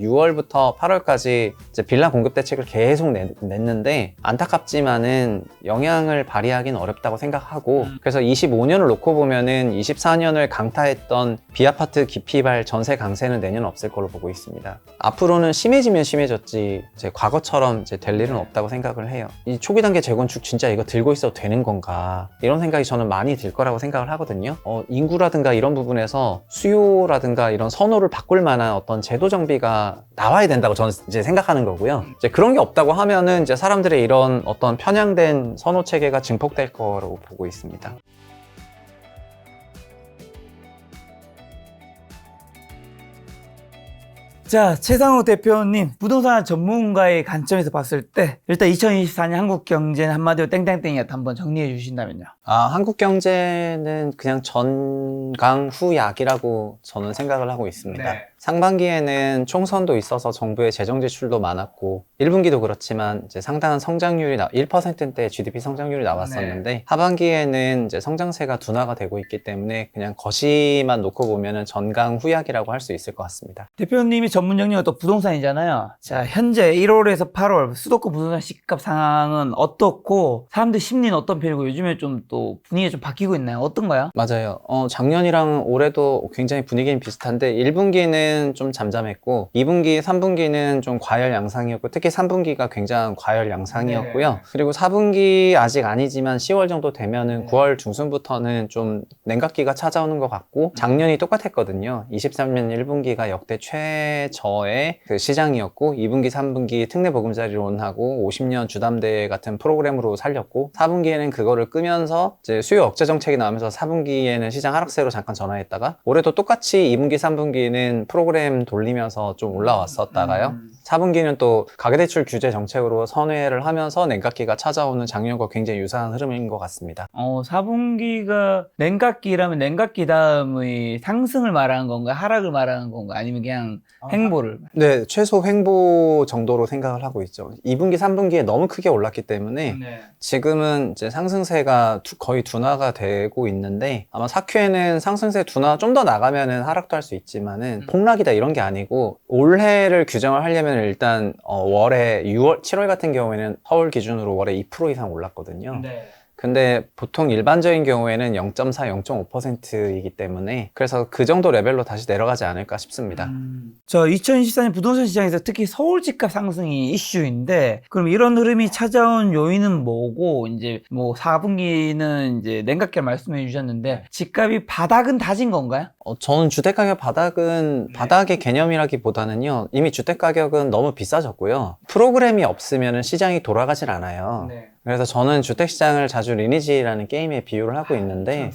6월부터 8월까지 이제 빌라 공급 대책을 계속 냈는데 안타깝지만은 영향을 발휘하기는 어렵다고 생각하고 그래서 25년을 놓고 보면은 24년을 강타했던 비아파트 기피발 전세 강세는 내년 없을 걸로 보고 있습니다. 앞으로는 심해지면 심해졌지 이제 과거처럼 이제 될 일은 없다고 생각을 해요. 이 초기 단계 재건축 진짜 이거 들고 있어도 되는 건가 이런 생각이 저는 많이 들 거라고 생각을 하거든요. 인구라든가 이런 부분에서 수요라든가 이런 선호를 바꿀 만한 어떤 제도 정비가 나와야 된다고 저는 이제 생각하는 거고요. 이제 그런 게 없다고 하면은 이제 사람들의 이런 어떤 편향된 선호 체계가 증폭될 거라고 보고 있습니다. 자, 최상욱 대표님, 부동산 전문가의 관점에서 봤을 때 일단 2024년 한국 경제는 한마디로 땡땡땡이었다 한번 정리해 주신다면요. 한국 경제는 그냥 전강후약이라고 저는 생각을 하고 있습니다. 네. 상반기에는 총선도 있어서 정부의 재정 지출도 많았고 1분기도 그렇지만 이제 상당한 성장률이 1%대 GDP 성장률이 나왔었는데 하반기에는 이제 성장세가 둔화가 되고 있기 때문에 그냥 거시만 놓고 보면은 전강후약이라고 할 수 있을 것 같습니다. 대표님이 전문 영역은 또 부동산이잖아요. 자, 현재 1월에서 8월 수도권 부동산 시값 상황은 어떻고 사람들 심리는 어떤 편이고 요즘에 좀 또 분위기가 좀 바뀌고 있나요? 어떤가요? 맞아요. 작년이랑 올해도 굉장히 분위기는 비슷한데 1분기는 좀 잠잠했고 2분기, 3분기는 좀 과열 양상이었고 특히 3분기가 굉장한 과열 양상이었고요. 그리고 4분기 아직 아니지만 10월 정도 되면은 9월 중순부터는 좀 냉각기가 찾아오는 것 같고 작년이 똑같았거든요. 23년 1분기가 역대 최저의 그 시장이었고 2분기, 3분기 특례보금자리론하고 50년 주담대 같은 프로그램으로 살렸고 4분기에는 그거를 끄면서 이제 수요 억제 정책이 나오면서 4분기에는 시장 하락세로 잠깐 전환했다가 올해도 똑같이 2분기, 3분기는 프로그램 돌리면서 좀 올라왔었다가요. 4분기는 또 가계대출 규제 정책으로 선회를 하면서 냉각기가 찾아오는 작년과 굉장히 유사한 흐름인 것 같습니다. 4분기가 냉각기라면 냉각기 다음의 상승을 말하는 건가? 하락을 말하는 건가? 아니면 그냥 횡보를? 네, 최소 횡보 정도로 생각을 하고 있죠. 2분기, 3분기에 너무 크게 올랐기 때문에 지금은 이제 상승세가 거의 둔화가 되고 있는데 아마 4Q에는 상승세 둔화 좀 더 나가면은 하락도 할 수 있지만은 폭락이다 이런 게 아니고 올해를 규정을 하려면 일단 월에 6월, 7월 같은 경우에는 서울 기준으로 월에 2% 이상 올랐거든요. 근데 보통 일반적인 경우에는 0.4, 0.5%이기 때문에 그래서 그 정도 레벨로 다시 내려가지 않을까 싶습니다. 저 2024년 부동산 시장에서 특히 서울 집값 상승이 이슈인데 그럼 이런 흐름이 찾아온 요인은 뭐고 이제 뭐 4분기는 이제 냉각기를 말씀해 주셨는데 집값이 바닥은 다진 건가요? 저는 주택가격 바닥은 바닥의 개념이라기보다는요 이미 주택가격은 너무 비싸졌고요 프로그램이 없으면 시장이 돌아가질 않아요. 그래서 저는 주택시장을 자주 리니지라는 게임에 비유를 하고 있는데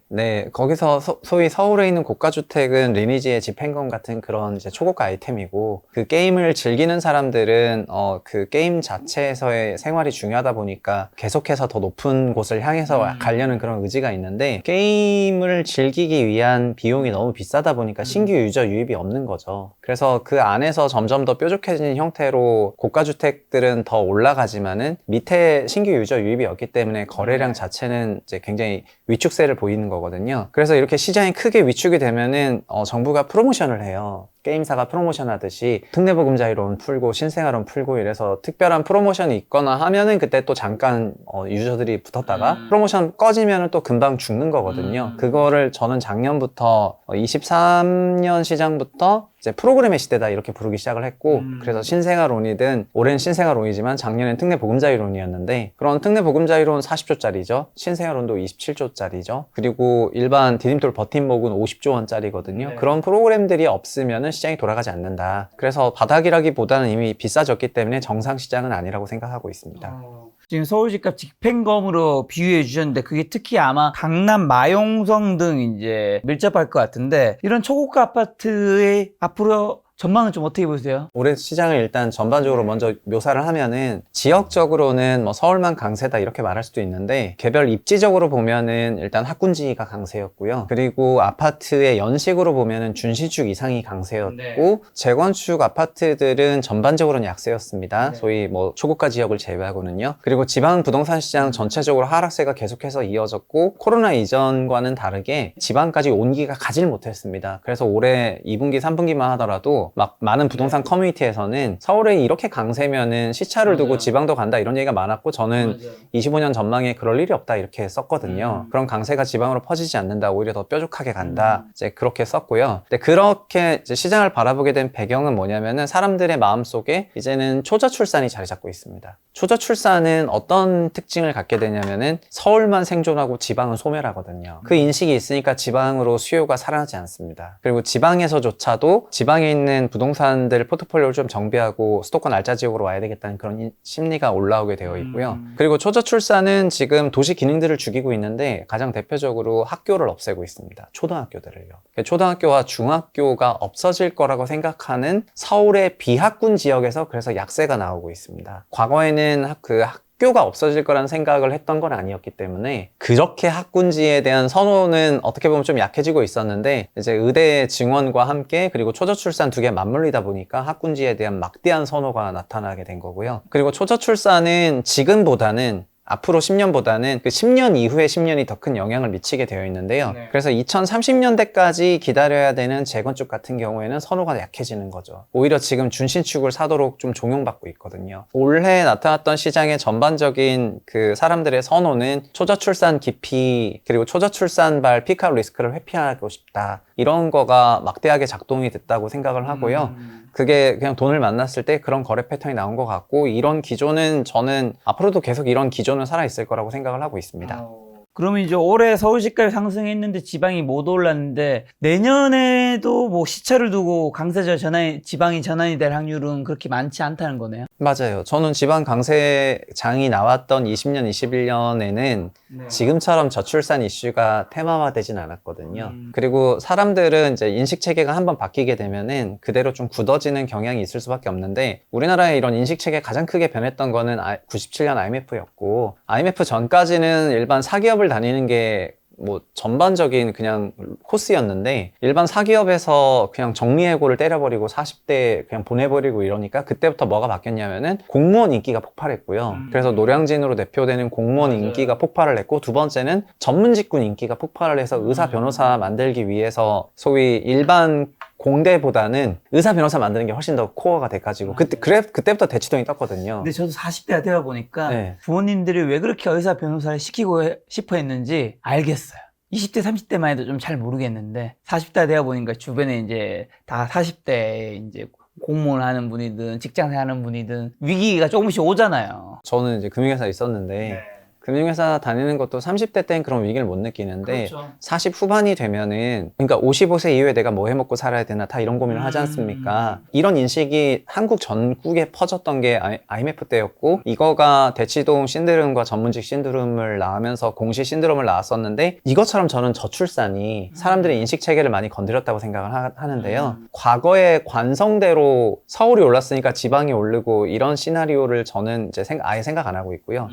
네, 거기서 소위 서울에 있는 고가주택은 리니지의 집행검 같은 그런 이제 초고가 아이템이고 그 게임을 즐기는 사람들은 그 게임 자체에서의 생활이 중요하다 보니까 계속해서 더 높은 곳을 향해서 가려는 그런 의지가 있는데 게임을 즐기기 위한 비용이 너무 비싸다 보니까 신규 유저 유입이 없는 거죠. 그래서 그 안에서 점점 더 뾰족해진 형태로 고가주택들은 더 올라가지만은 밑에 신규 유저 유입이 없기 때문에 거래량 자체는 이제 굉장히 위축세를 보이는 거거든요. 그래서 이렇게 시장이 크게 위축이 되면은 정부가 프로모션을 해요. 게임사가 프로모션 하듯이 특례보금자리론 풀고 신생아론 풀고 이래서 특별한 프로모션이 있거나 하면은 그때 또 잠깐 유저들이 붙었다가 프로모션 꺼지면은 또 금방 죽는 거거든요. 그거를 저는 작년부터 23년 시장부터 이제 프로그램의 시대다 이렇게 부르기 시작을 했고 그래서 신생아론이든 올해는 신생아론이지만 작년엔 특례보금자리론이었는데 그런 특례보금자리론 40조짜리죠. 신생아론도 27조짜리죠. 그리고 일반 디딤돌 버팀목은 50조 원짜리거든요. 그런 프로그램들이 없으면은 시장이 돌아가지 않는다. 그래서 바닥이라기보다는 이미 비싸졌기 때문에 정상 시장은 아니라고 생각하고 있습니다. 지금 서울집값 집행검으로 비유해 주셨는데 그게 특히 아마 강남 마용성 등 이제 밀접할 것 같은데 이런 초고가 아파트의 앞으로 전망은 좀 어떻게 보세요? 올해 시장을 일단 전반적으로 먼저 묘사를 하면은 지역적으로는 뭐 서울만 강세다 이렇게 말할 수도 있는데 개별 입지적으로 보면은 일단 학군지가 강세였고요. 그리고 아파트의 연식으로 보면은 준신축 이상이 강세였고 재건축 아파트들은 전반적으로는 약세였습니다. 소위 뭐 초고가 지역을 제외하고는요. 그리고 지방 부동산 시장 전체적으로 하락세가 계속해서 이어졌고 코로나 이전과는 다르게 지방까지 온기가 가질 못했습니다. 그래서 올해 2분기, 3분기만 하더라도 있고 막 많은 부동산 커뮤니티에서는 서울에 이렇게 강세면은 시차를 두고 지방도 간다 이런 얘기가 많았고 저는 25년 전망에 그럴 일이 없다 이렇게 썼거든요. 그런 강세가 지방으로 퍼지지 않는다. 오히려 더 뾰족하게 간다. 이제 그렇게 썼고요. 근데 그렇게 이제 시장을 바라보게 된 배경은 뭐냐면은 사람들의 마음속에 이제는 초저출산이 자리 잡고 있습니다. 초저출산은 어떤 특징을 갖게 되냐면은 서울만 생존하고 지방은 소멸하거든요. 그 인식이 있으니까 지방으로 수요가 살아나지 않습니다. 그리고 지방에서조차도 지방에 있는 부동산들 포트폴리오를 좀 정비하고 수도권 알짜 지역으로 와야 되겠다는 그런 심리가 올라오게 되어 있고요. 그리고 초저출산은 지금 도시 기능들을 죽이고 있는데 가장 대표적으로 학교를 없애고 있습니다. 초등학교들을요. 초등학교와 중학교가 없어질 거라고 생각하는 서울의 비학군 지역에서 그래서 약세가 나오고 있습니다. 과거에는 그 학교가 없어질 거라는 생각을 했던 건 아니었기 때문에 그렇게 학군지에 대한 선호는 어떻게 보면 좀 약해지고 있었는데 이제 의대 증원과 함께 그리고 초저출산 두 개 맞물리다 보니까 학군지에 대한 막대한 선호가 나타나게 된 거고요. 그리고 초저출산은 지금보다는 앞으로 10년보다는 그 10년 이후의 10년이 더 큰 영향을 미치게 되어 있는데요. 그래서 2030년대까지 기다려야 되는 재건축 같은 경우에는 선호가 약해지는 거죠. 오히려 지금 준신축을 사도록 좀 종용받고 있거든요. 올해 나타났던 시장의 전반적인 그 사람들의 선호는 초저출산 기피 그리고 초저출산발 피크아웃 리스크를 회피하고 싶다. 이런 거가 막대하게 작동이 됐다고 생각을 하고요. 그게 그냥 돈을 만났을 때 그런 거래 패턴이 나온 것 같고 이런 기조는 저는 앞으로도 계속 이런 기조는 살아있을 거라고 생각을 하고 있습니다. 그러면 이제 올해 서울시가가 상승했는데 지방이 못 올랐는데 내년에도 뭐 시차를 두고 강세자 지방이 전환이 될 확률은 그렇게 많지 않다는 거네요. 맞아요. 저는 지방 강세장이 나왔던 20년, 21년에는 지금처럼 저출산 이슈가 테마화되진 않았거든요. 그리고 사람들은 이제 인식 체계가 한번 바뀌게 되면은 그대로 좀 굳어지는 경향이 있을 수밖에 없는데 우리나라의 이런 인식 체계 가장 크게 변했던 거는 97년 IMF였고 IMF 전까지는 일반 사기업을 다니는 게 뭐 전반적인 그냥 코스였는데 일반 사기업에서 그냥 정리해고를 때려버리고 40대 그냥 보내버리고 이러니까 그때부터 뭐가 바뀌었냐면은 공무원 인기가 폭발했고요. 그래서 노량진으로 대표되는 공무원 인기가 폭발을 했고 두 번째는 전문직군 인기가 폭발을 해서 의사 변호사 만들기 위해서 소위 일반 공대보다는 의사 변호사 만드는 게 훨씬 더 코어가 돼가지고 그때부터 대치동이 떴거든요. 근데 저도 40대가 되어 보니까 부모님들이 왜 그렇게 의사 변호사를 시키고 싶어 했는지 알겠어요. 20대, 30대만 해도 좀 잘 모르겠는데 40대가 되어 보니까 주변에 이제 다 40대 이제 공무원 하는 분이든 직장생 하는 분이든 위기가 조금씩 오잖아요. 저는 이제 금융회사에 있었는데 금융회사 다니는 것도 30대 때는 그런 위기를 못 느끼는데 40 후반이 되면은 그러니까 55세 이후에 내가 뭐 해먹고 살아야 되나 다 이런 고민을 하지 않습니까? 이런 인식이 한국 전국에 퍼졌던 게 IMF 때였고 이거가 대치동 신드롬과 전문직 신드롬을 낳으면서 공시 신드롬을 낳았었는데 이것처럼 저는 저출산이 사람들의 인식 체계를 많이 건드렸다고 생각을 하는데요. 과거의 관성대로 서울이 올랐으니까 지방이 오르고 이런 시나리오를 저는 이제 아예 생각 안 하고 있고요.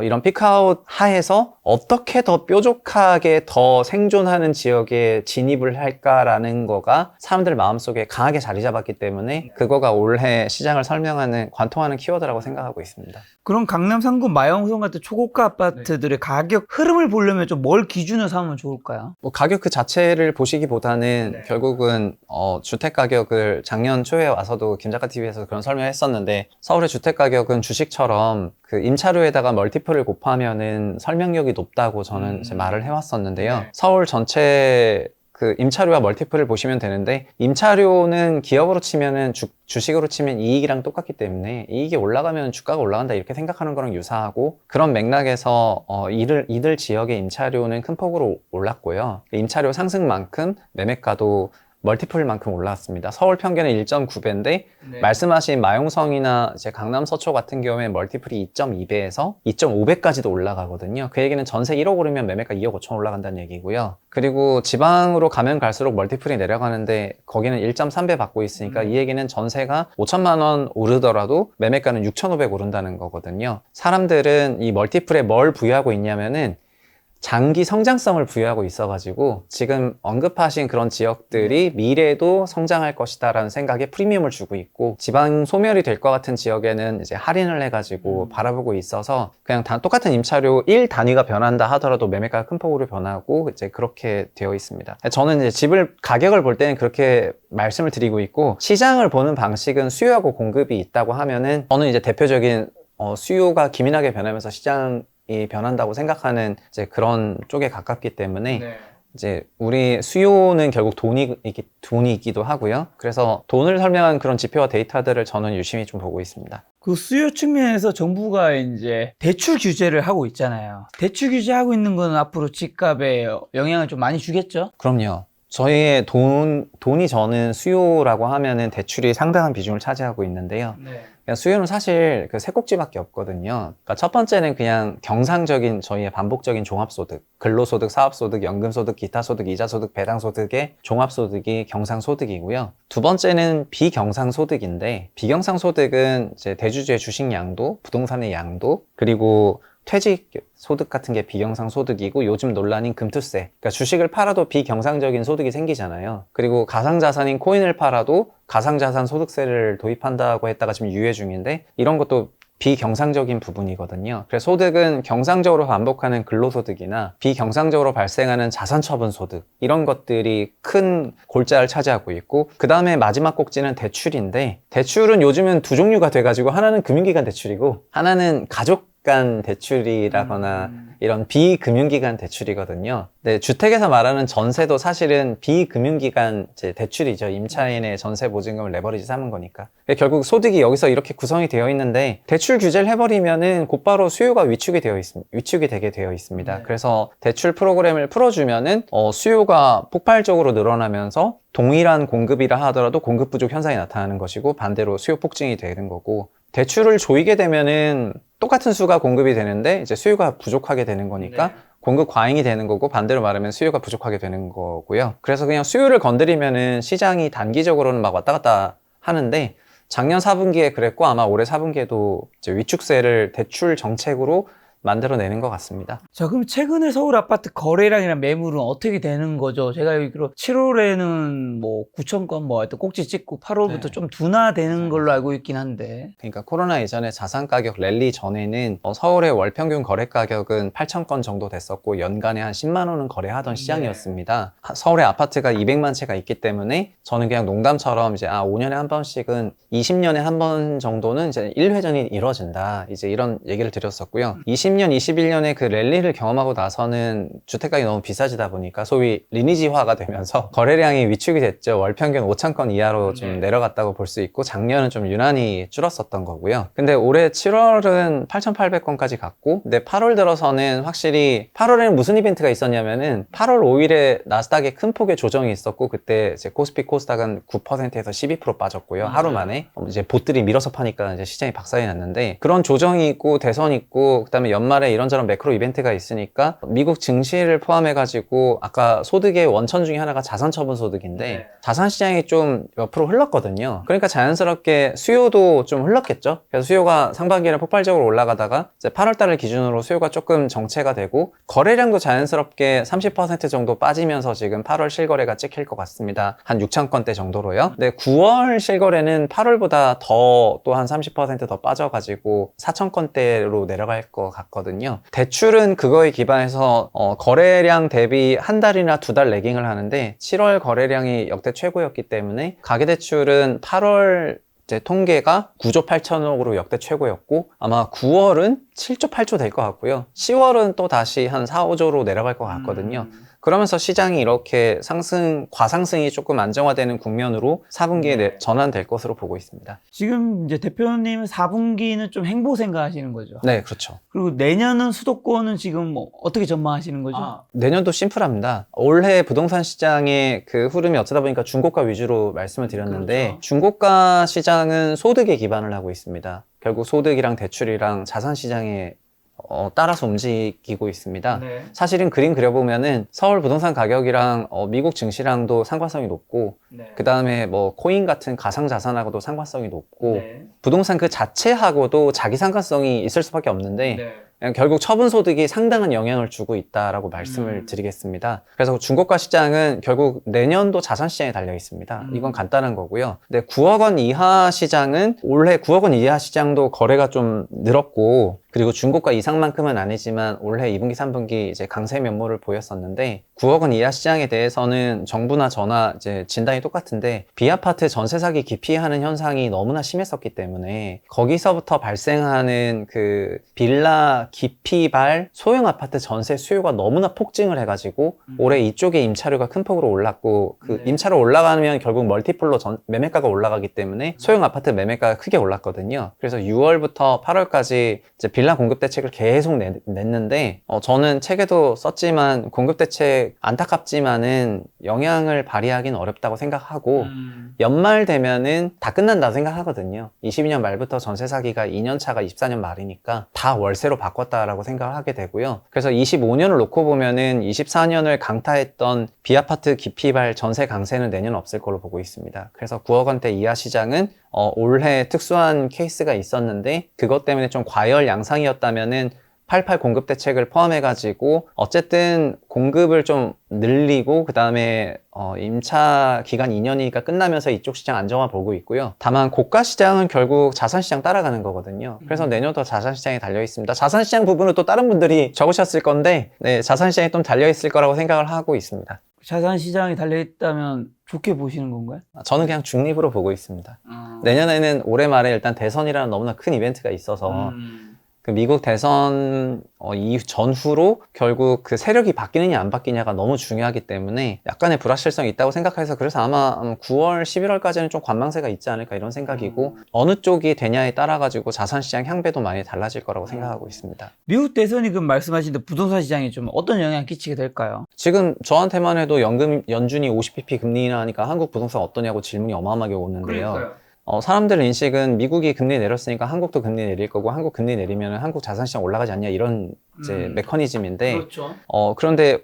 이런 피크아웃 하에서 어떻게 더 뾰족하게 더 생존하는 지역에 진입을 할까라는 거가 사람들 마음속에 강하게 자리 잡았기 때문에 그거가 올해 시장을 설명하는 관통하는 키워드라고 생각하고 있습니다. 그럼 강남 상구 마영성 같은 초고가 아파트들의 가격 흐름을 보려면 좀 뭘 기준으로 삼으면 좋을까요? 뭐 가격 그 자체를 보시기보다는 결국은 주택 가격을 작년 초에 와서도 김작가 TV에서 그런 설명을 했었는데 서울의 주택 가격은 주식처럼 그 임차료에다가 멀티플을 곱하면은 설명력이 높다고 저는 이제 말을 해왔었는데요. 서울 전체 그 임차료와 멀티플을 보시면 되는데 임차료는 기업으로 치면은 주식으로 치면 이익이랑 똑같기 때문에 이익이 올라가면 주가가 올라간다 이렇게 생각하는 거랑 유사하고 그런 맥락에서 이들 지역의 임차료는 큰 폭으로 올랐고요. 임차료 상승만큼 매매가도 멀티플만큼 올라왔습니다. 서울 평균은 1.9배인데 말씀하신 마용성이나 이제 강남 서초 같은 경우에 멀티플이 2.2배에서 2.5배까지도 올라가거든요. 그 얘기는 전세 1억 오르면 매매가 2억 5천 올라간다는 얘기고요. 그리고 지방으로 가면 갈수록 멀티플이 내려가는데 거기는 1.3배 받고 있으니까 이 얘기는 전세가 5천만 원 오르더라도 매매가는 6,500 오른다는 거거든요. 사람들은 이 멀티플에 뭘 부여하고 있냐면은 장기 성장성을 부여하고 있어가지고 지금 언급하신 그런 지역들이 미래에도 성장할 것이다라는 생각에 프리미엄을 주고 있고, 지방 소멸이 될 것 같은 지역에는 이제 할인을 해가지고 바라보고 있어서 그냥 똑같은 임차료 1 단위가 변한다 하더라도 매매가가 큰 폭으로 변하고 이제 그렇게 되어 있습니다. 저는 이제 집을 가격을 볼 때는 그렇게 말씀을 드리고 있고, 시장을 보는 방식은 수요하고 공급이 있다고 하면은 저는 이제 대표적인 수요가 기민하게 변하면서 시장이 변한다고 생각하는 이제 그런 쪽에 가깝기 때문에 이제 우리 수요는 결국 돈이 있기도 하고요. 그래서 돈을 설명한 그런 지표와 데이터들을 저는 유심히 좀 보고 있습니다. 그 수요 측면에서 정부가 이제 대출 규제를 하고 있잖아요. 대출 규제하고 있는 거는 앞으로 집값에 영향을 좀 많이 주겠죠? 그럼요. 저희의 돈이 저는 수요라고 하면은 대출이 상당한 비중을 차지하고 있는데요. 그냥 수요는 사실 그 세 꼭지밖에 없거든요. 그러니까 첫 번째는 그냥 경상적인 저희의 반복적인 종합소득, 근로소득, 사업소득, 연금소득, 기타소득, 이자소득, 배당소득의 종합소득이 경상소득이고요. 두 번째는 비경상소득인데, 비경상소득은 이제 대주주의 주식 양도, 부동산의 양도, 그리고 퇴직 소득 같은 게 비경상 소득이고, 요즘 논란인 금투세, 그러니까 주식을 팔아도 비경상적인 소득이 생기잖아요. 그리고 가상자산인 코인을 팔아도 가상자산 소득세를 도입한다고 했다가 지금 유예 중인데, 이런 것도 비경상적인 부분이거든요. 그래서 소득은 경상적으로 반복하는 근로소득이나 비경상적으로 발생하는 자산처분소득, 이런 것들이 큰 골자를 차지하고 있고, 그 다음에 마지막 꼭지는 대출인데, 대출은 요즘은 두 종류가 돼가지고 하나는 금융기관 대출이고 하나는 가족 간 대출이라거나 이런 비금융기관 대출이거든요. 네, 주택에서 말하는 전세도 사실은 비금융기관 이제 대출이죠. 임차인의 전세 보증금을 레버리지 삼은 거니까. 결국 소득이 여기서 이렇게 구성이 되어 있는데, 대출 규제를 해버리면은 곧바로 수요가 위축이 되게 되어 있습니다. 그래서 대출 프로그램을 풀어주면은 수요가 폭발적으로 늘어나면서 동일한 공급이라 하더라도 공급 부족 현상이 나타나는 것이고, 반대로 수요 폭증이 되는 거고, 대출을 조이게 되면은 똑같은 수가 공급이 되는데 이제 수요가 부족하게 되는 거니까 공급 과잉이 되는 거고, 반대로 말하면 수요가 부족하게 되는 거고요. 그래서 그냥 수요를 건드리면은 시장이 단기적으로는 막 왔다 갔다 하는데, 작년 4분기에 그랬고 아마 올해 4분기에도 이제 위축세를 대출 정책으로 만들어내는 것 같습니다. 자, 그럼 최근에 서울 아파트 거래량이랑 매물은 어떻게 되는 거죠? 제가 알기로 7월에는 뭐 9천 건 뭐 하여튼 꼭지 찍고 8월부터 좀 둔화되는 걸로 알고 있긴 한데. 그러니까 코로나 이전에 자산 가격 랠리 전에는 서울의 월 평균 거래 가격은 8천 건 정도 됐었고, 연간에 한 10만 원은 거래하던 시장이었습니다. 서울에 아파트가 200만 채가 있기 때문에 저는 그냥 농담처럼 이제 5년에 한 번씩은 20년에 한 번 정도는 이제 1회전이 이루어진다, 이제 이런 얘기를 드렸었고요. 20년, 21년에 그 랠리를 경험하고 나서는 주택가격이 너무 비싸지다 보니까 소위 리니지화가 되면서 거래량이 위축이 됐죠. 월 평균 5천 건 이하로 좀 내려갔다고 볼 수 있고, 작년은 좀 유난히 줄었었던 거고요. 근데 올해 7월은 8,800건까지 갔고, 근데 8월 들어서는 확실히, 8월에는 무슨 이벤트가 있었냐면은 8월 5일에 나스닥에 큰 폭의 조정이 있었고, 그때 이제 코스피 코스닥은 9%에서 12% 빠졌고요. 하루 만에 이제 봇들이 밀어서 파니까 이제 시장이 박살이 났는데, 그런 조정이 있고 대선 있고 그다음에 연말에 이런저런 매크로 이벤트가 있으니까 미국 증시를 포함해가지고, 아까 소득의 원천 중에 하나가 자산처분 소득인데 자산시장이 좀 옆으로 흘렀거든요. 그러니까 자연스럽게 수요도 좀 흘렀겠죠. 그래서 수요가 상반기에는 폭발적으로 올라가다가 이제 8월 달을 기준으로 수요가 조금 정체가 되고, 거래량도 자연스럽게 30% 정도 빠지면서 지금 8월 실거래가 찍힐 것 같습니다. 한 6천 건대 정도로요. 근데 9월 실거래는 8월보다 더 또 한 30% 더 빠져가지고 4천 건대로 내려갈 것 같거든요. 대출은 그거에 기반해서 거래량 대비 한 달이나 두 달 레깅을 하는데, 7월 거래량이 역대 최고였기 때문에 가계대출은 8월 이제 통계가 9조 8천억으로 역대 최고였고, 아마 9월은 7조 8조 될 것 같고요. 10월은 또 다시 한 4, 5조로 내려갈 것 같거든요. 그러면서 시장이 이렇게 과상승이 조금 안정화되는 국면으로 4분기에 전환될 것으로 보고 있습니다. 지금 이제 대표님은 4분기는 좀 행보 생각하시는 거죠? 네, 그렇죠. 그리고 내년은 수도권은 지금 뭐 어떻게 전망하시는 거죠? 내년도 심플합니다. 올해 부동산 시장의 그 흐름이 어쩌다 보니까 중고가 위주로 말씀을 드렸는데, 중고가 시장은 소득에 기반을 하고 있습니다. 결국 소득이랑 대출이랑 자산 시장에 따라서 움직이고 있습니다. 사실은 그림 그려보면은 서울 부동산 가격이랑 미국 증시랑도 상관성이 높고, 그 다음에 뭐 코인 같은 가상자산하고도 상관성이 높고, 부동산 그 자체하고도 자기 상관성이 있을 수밖에 없는데, 결국 처분 소득이 상당한 영향을 주고 있다라고 말씀을 드리겠습니다. 그래서 중고가 시장은 결국 내년도 자산 시장에 달려 있습니다. 이건 간단한 거고요. 근데 9억 원 이하 시장은 올해 9억 원 이하 시장도 거래가 좀 늘었고, 그리고 중고가 이상만큼은 아니지만 올해 2분기, 3분기 이제 강세 면모를 보였었는데, 9억 원 이하 시장에 대해서는 정부나 저나 이제 진단이 똑같은데, 비아파트 전세 사기 기피하는 현상이 너무나 심했었기 때문에 거기서부터 발생하는 그 빌라 기피발 소형 아파트 전세 수요가 너무나 폭증을 해가지고 올해 이쪽에 임차료가 큰 폭으로 올랐고, 그 임차료 올라가면 결국 멀티플로 매매가가 올라가기 때문에 소형 아파트 매매가가 크게 올랐거든요. 그래서 6월부터 8월까지 이제 빌라 공급 대책을 계속 냈는데, 저는 책에도 썼지만 공급 대책 안타깝지만은 영향을 발휘하기는 어렵다고 생각하고, 연말 되면은 다 끝난다 생각하거든요. 22년 말부터 전세 사기가 2년 차가 24년 말이니까 다 월세로 바꿨다라고 생각을 하게 되고요. 그래서 25년을 놓고 보면은 24년을 강타했던 비아파트 기피발 전세 강세는 내년 없을 걸로 보고 있습니다. 그래서 9억 원대 이하 시장은 올해 특수한 케이스가 있었는데, 그것 때문에 좀 과열 양상이었다면은 88 공급 대책을 포함해가지고 어쨌든 공급을 좀 늘리고, 그 다음에 임차 기간 2년이니까 끝나면서 이쪽 시장 안정화 보고 있고요. 다만 고가 시장은 결국 자산 시장 따라가는 거거든요. 그래서 내년도 자산 시장에 달려 있습니다. 자산 시장 부분은 또 다른 분들이 적으셨을 건데, 네, 자산 시장에 좀 달려 있을 거라고 생각을 하고 있습니다. 자산 시장이 달려있다면 좋게 보시는 건가요? 저는 그냥 중립으로 보고 있습니다. 내년에는 올해 말에 일단 대선이라는 너무나 큰 이벤트가 있어서 그 미국 대선 이 전후로 결국 그 세력이 바뀌느냐 안 바뀌냐가 너무 중요하기 때문에 약간의 불확실성이 있다고 생각해서, 그래서 아마 9월, 11월까지는 좀 관망세가 있지 않을까 이런 생각이고, 어느 쪽이 되냐에 따라 가지고 자산시장 향배도 많이 달라질 거라고 생각하고 있습니다. 미국 대선이 그 말씀하신 부동산 시장에 좀 어떤 영향을 끼치게 될까요? 지금 저한테만 해도 연준이 50bp 금리 인하하니까 한국 부동산 어떠냐고 질문이 어마어마하게 오는데요. 그러니까요. 사람들 인식은 미국이 금리 내렸으니까 한국도 금리 내릴 거고, 한국 금리 내리면 한국 자산시장 올라가지 않냐, 이런 이제 메커니즘인데, 그렇죠. 그런데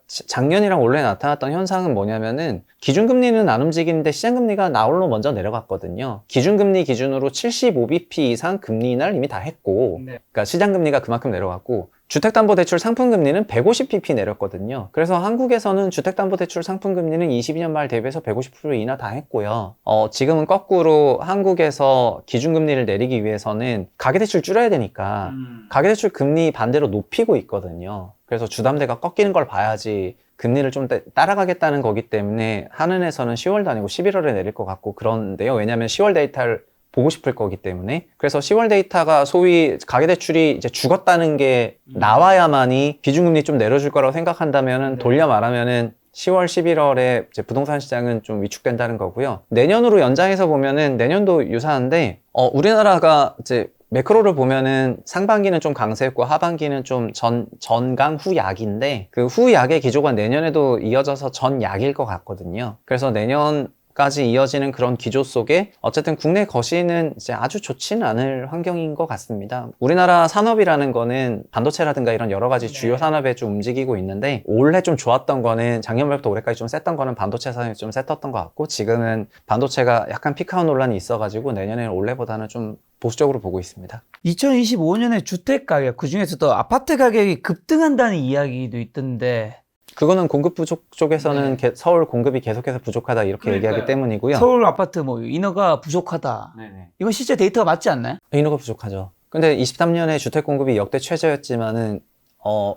작년이랑 올해 나타났던 현상은 뭐냐면은, 기준금리는 안 움직이는데 시장금리가 나홀로 먼저 내려갔거든요. 기준금리 기준으로 75bp 이상 금리 인하를 이미 다 했고, 그러니까 시장금리가 그만큼 내려갔고, 주택담보대출 상품금리는 150bp 내렸거든요. 그래서 한국에서는 주택담보대출 상품금리는 22년 말 대비해서 150% 인하 다 했고요. 지금은 거꾸로 한국에서 기준금리를 내리기 위해서는 가계대출 줄여야 되니까 가계대출 금리 반대로 높이고 있거든요. 그래서 주담대가 꺾이는 걸 봐야지 금리를 좀 따라가겠다는 거기 때문에 한은에서는 10월도 아니고 11월에 내릴 것 같고 그런데요. 왜냐하면 10월 데이터를 보고 싶을 거기 때문에. 그래서 10월 데이터가 소위 가계대출이 이제 죽었다는 게 나와야만이 기준금리 좀 내려줄 거라고 생각한다면은, 돌려 말하면은 10월, 11월에 이제 부동산 시장은 좀 위축된다는 거고요. 내년으로 연장해서 보면은 내년도 유사한데, 우리나라가 이제 매크로를 보면은 상반기는 좀 강세였고 하반기는 좀 전강 후약인데, 그 후약의 기조가 내년에도 이어져서 전약일 것 같거든요. 그래서 내년까지 이어지는 그런 기조 속에 어쨌든 국내 거시는 이제 아주 좋지는 않을 환경인 것 같습니다. 우리나라 산업이라는 거는 반도체라든가 이런 여러 가지 주요 산업에 좀 움직이고 있는데, 올해 좀 좋았던 거는 작년 말부터 올해까지 좀 셌던 거는 반도체 산업이 좀 셌었던 것 같고, 지금은 반도체가 약간 피크아웃 논란이 있어가지고 내년에는 올해보다는 좀 보수적으로 보고 있습니다. 2025년에 주택 가격, 그 중에서도 아파트 가격이 급등한다는 이야기도 있던데, 그거는 공급 부족 쪽에서는 서울 공급이 계속해서 부족하다 이렇게 얘기하기 때문이고요. 서울 아파트 인허가 부족하다. 이건 실제 데이터가 맞지 않나요? 인허가 부족하죠. 근데 23년에 주택 공급이 역대 최저였지만은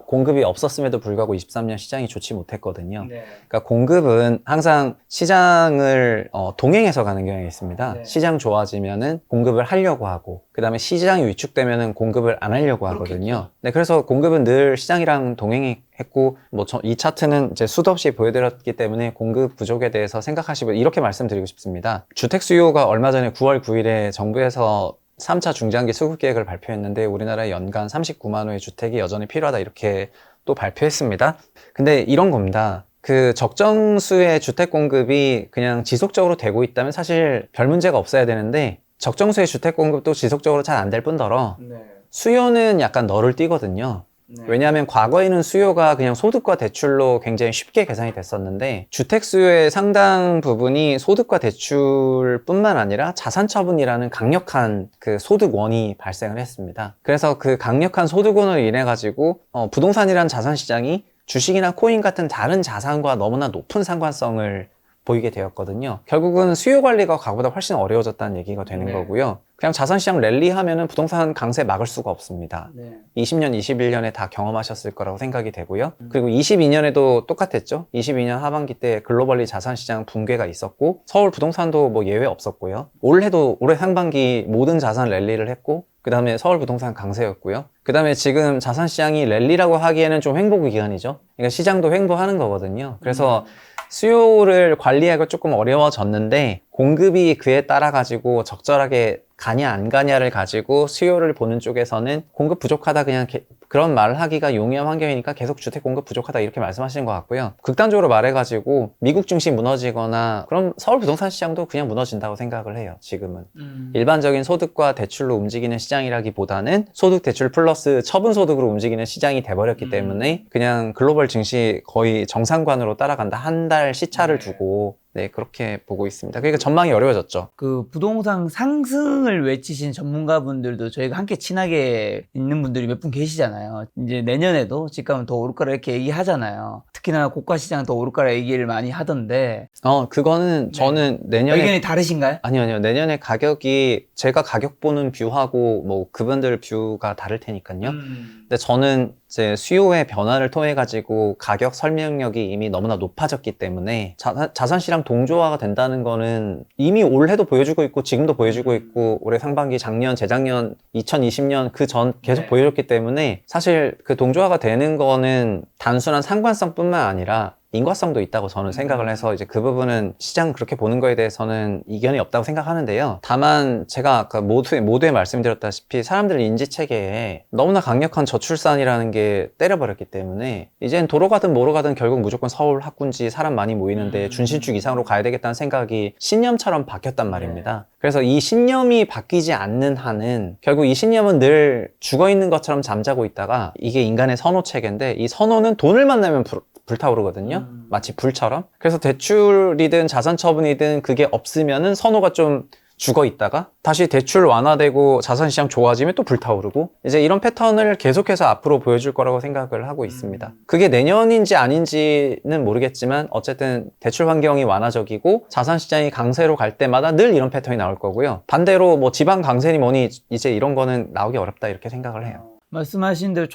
공급이 없었음에도 불구하고 23년 시장이 좋지 못했거든요. 그러니까 공급은 항상 시장을 동행해서 가는 경향이 있습니다. 시장 좋아지면은 공급을 하려고 하고, 그 다음에 시장이 위축되면은 공급을 안 하려고 하거든요. 네, 그래서 공급은 늘 시장이랑 동행했고, 이 차트는 이제 수도 없이 보여드렸기 때문에 공급 부족에 대해서 생각하시고 이렇게 말씀드리고 싶습니다. 주택 수요가 얼마 전에 9월 9일에 정부에서 3차 중장기 수급 계획을 발표했는데, 우리나라에 연간 39만 호의 주택이 여전히 필요하다 이렇게 또 발표했습니다. 근데 이런 겁니다. 그 적정수의 주택 공급이 그냥 지속적으로 되고 있다면 사실 별 문제가 없어야 되는데, 적정수의 주택 공급도 지속적으로 잘 안 될 뿐더러 수요는 약간 너를 띄거든요. 왜냐하면 과거에는 수요가 그냥 소득과 대출로 굉장히 쉽게 계산이 됐었는데 주택 수요의 상당 부분이 소득과 대출뿐만 아니라 자산 처분이라는 강력한 그 소득원이 발생을 했습니다. 그래서 그 강력한 소득원을 인해 가지고 부동산이라는 자산 시장이 주식이나 코인 같은 다른 자산과 너무나 높은 상관성을 보이게 되었거든요. 결국은 수요 관리가 과거보다 훨씬 어려워졌다는 얘기가 되는 거고요. 그냥 자산시장 랠리 하면은 부동산 강세 막을 수가 없습니다. 20년, 21년에 다 경험하셨을 거라고 생각이 되고요. 그리고 22년에도 똑같았죠. 22년 하반기 때 글로벌리 자산시장 붕괴가 있었고 서울 부동산도 뭐 예외 없었고요. 올해 상반기 모든 자산 랠리를 했고 그 다음에 서울 부동산 강세였고요. 그 다음에 지금 자산시장이 랠리라고 하기에는 좀 횡보 기간이죠. 그러니까 시장도 횡보하는 거거든요. 그래서 수요를 관리하기가 조금 어려워졌는데 공급이 그에 따라 가지고 적절하게 가냐 안 가냐를 가지고 수요를 보는 쪽에서는 공급 부족하다 그냥 그런 말을 하기가 용이한 환경이니까 계속 주택 공급 부족하다 이렇게 말씀하시는 것 같고요. 극단적으로 말해가지고 미국 증시 무너지거나 그럼 서울 부동산 시장도 그냥 무너진다고 생각을 해요. 지금은 일반적인 소득과 대출로 움직이는 시장이라기보다는 소득 대출 플러스 처분 소득으로 움직이는 시장이 돼버렸기 때문에 그냥 글로벌 증시 거의 정상관으로 따라간다. 한 달 시차를 두고 그렇게 보고 있습니다. 그러니까 전망이 어려워졌죠. 그 부동산 상승을 외치신 전문가분들도 저희가 함께 친하게 있는 분들이 몇 분 계시잖아요. 이제 내년에도 집값은 더 오를 거라 이렇게 얘기하잖아요. 특히나 고가 시장은 더 오를 거라 얘기를 많이 하던데. 그거는 저는 내년에 의견이 다르신가요? 아니요. 내년에 가격이 제가 가격 보는 뷰하고 뭐 그분들 뷰가 다를 테니까요. 근데 저는 이제 수요의 변화를 통해 가지고 가격 설명력이 이미 너무나 높아졌기 때문에 자산시장 동조화가 된다는 거는 이미 올해도 보여주고 있고 지금도 보여주고 있고 올해 상반기, 작년, 재작년, 2020년 그 전 계속 보여줬기 때문에 사실 그 동조화가 되는 거는 단순한 상관성뿐만 아니라 인과성도 있다고 저는 생각을 해서 이제 그 부분은 시장 그렇게 보는 거에 대해서는 이견이 없다고 생각하는데요. 다만 제가 아까 모두에 말씀드렸다시피 사람들 인지체계에 너무나 강력한 저출산이라는 게 때려버렸기 때문에 이젠 도로 가든 뭐로 가든 결국 무조건 서울 학군지 사람 많이 모이는데 준신축 이상으로 가야 되겠다는 생각이 신념처럼 바뀌었단 말입니다. 그래서 이 신념이 바뀌지 않는 한은 결국 이 신념은 늘 죽어있는 것처럼 잠자고 있다가 이게 인간의 선호 체계인데 이 선호는 돈을 만나면 불타오르거든요. 마치 불처럼. 그래서 대출이든 자산 처분이든 그게 없으면은 선호가 좀 죽어 있다가 다시 대출 완화되고 자산시장 좋아지면 또 불타오르고 이제 이런 패턴을 계속해서 앞으로 보여줄 거라고 생각을 하고 있습니다. 그게 내년인지 아닌지는 모르겠지만 어쨌든 대출 환경이 완화적이고 자산시장이 강세로 갈 때마다 늘 이런 패턴이 나올 거고요. 반대로 뭐 지방 강세니 뭐니 이제 이런 거는 나오기 어렵다 이렇게 생각을 해요. 말씀하신 대로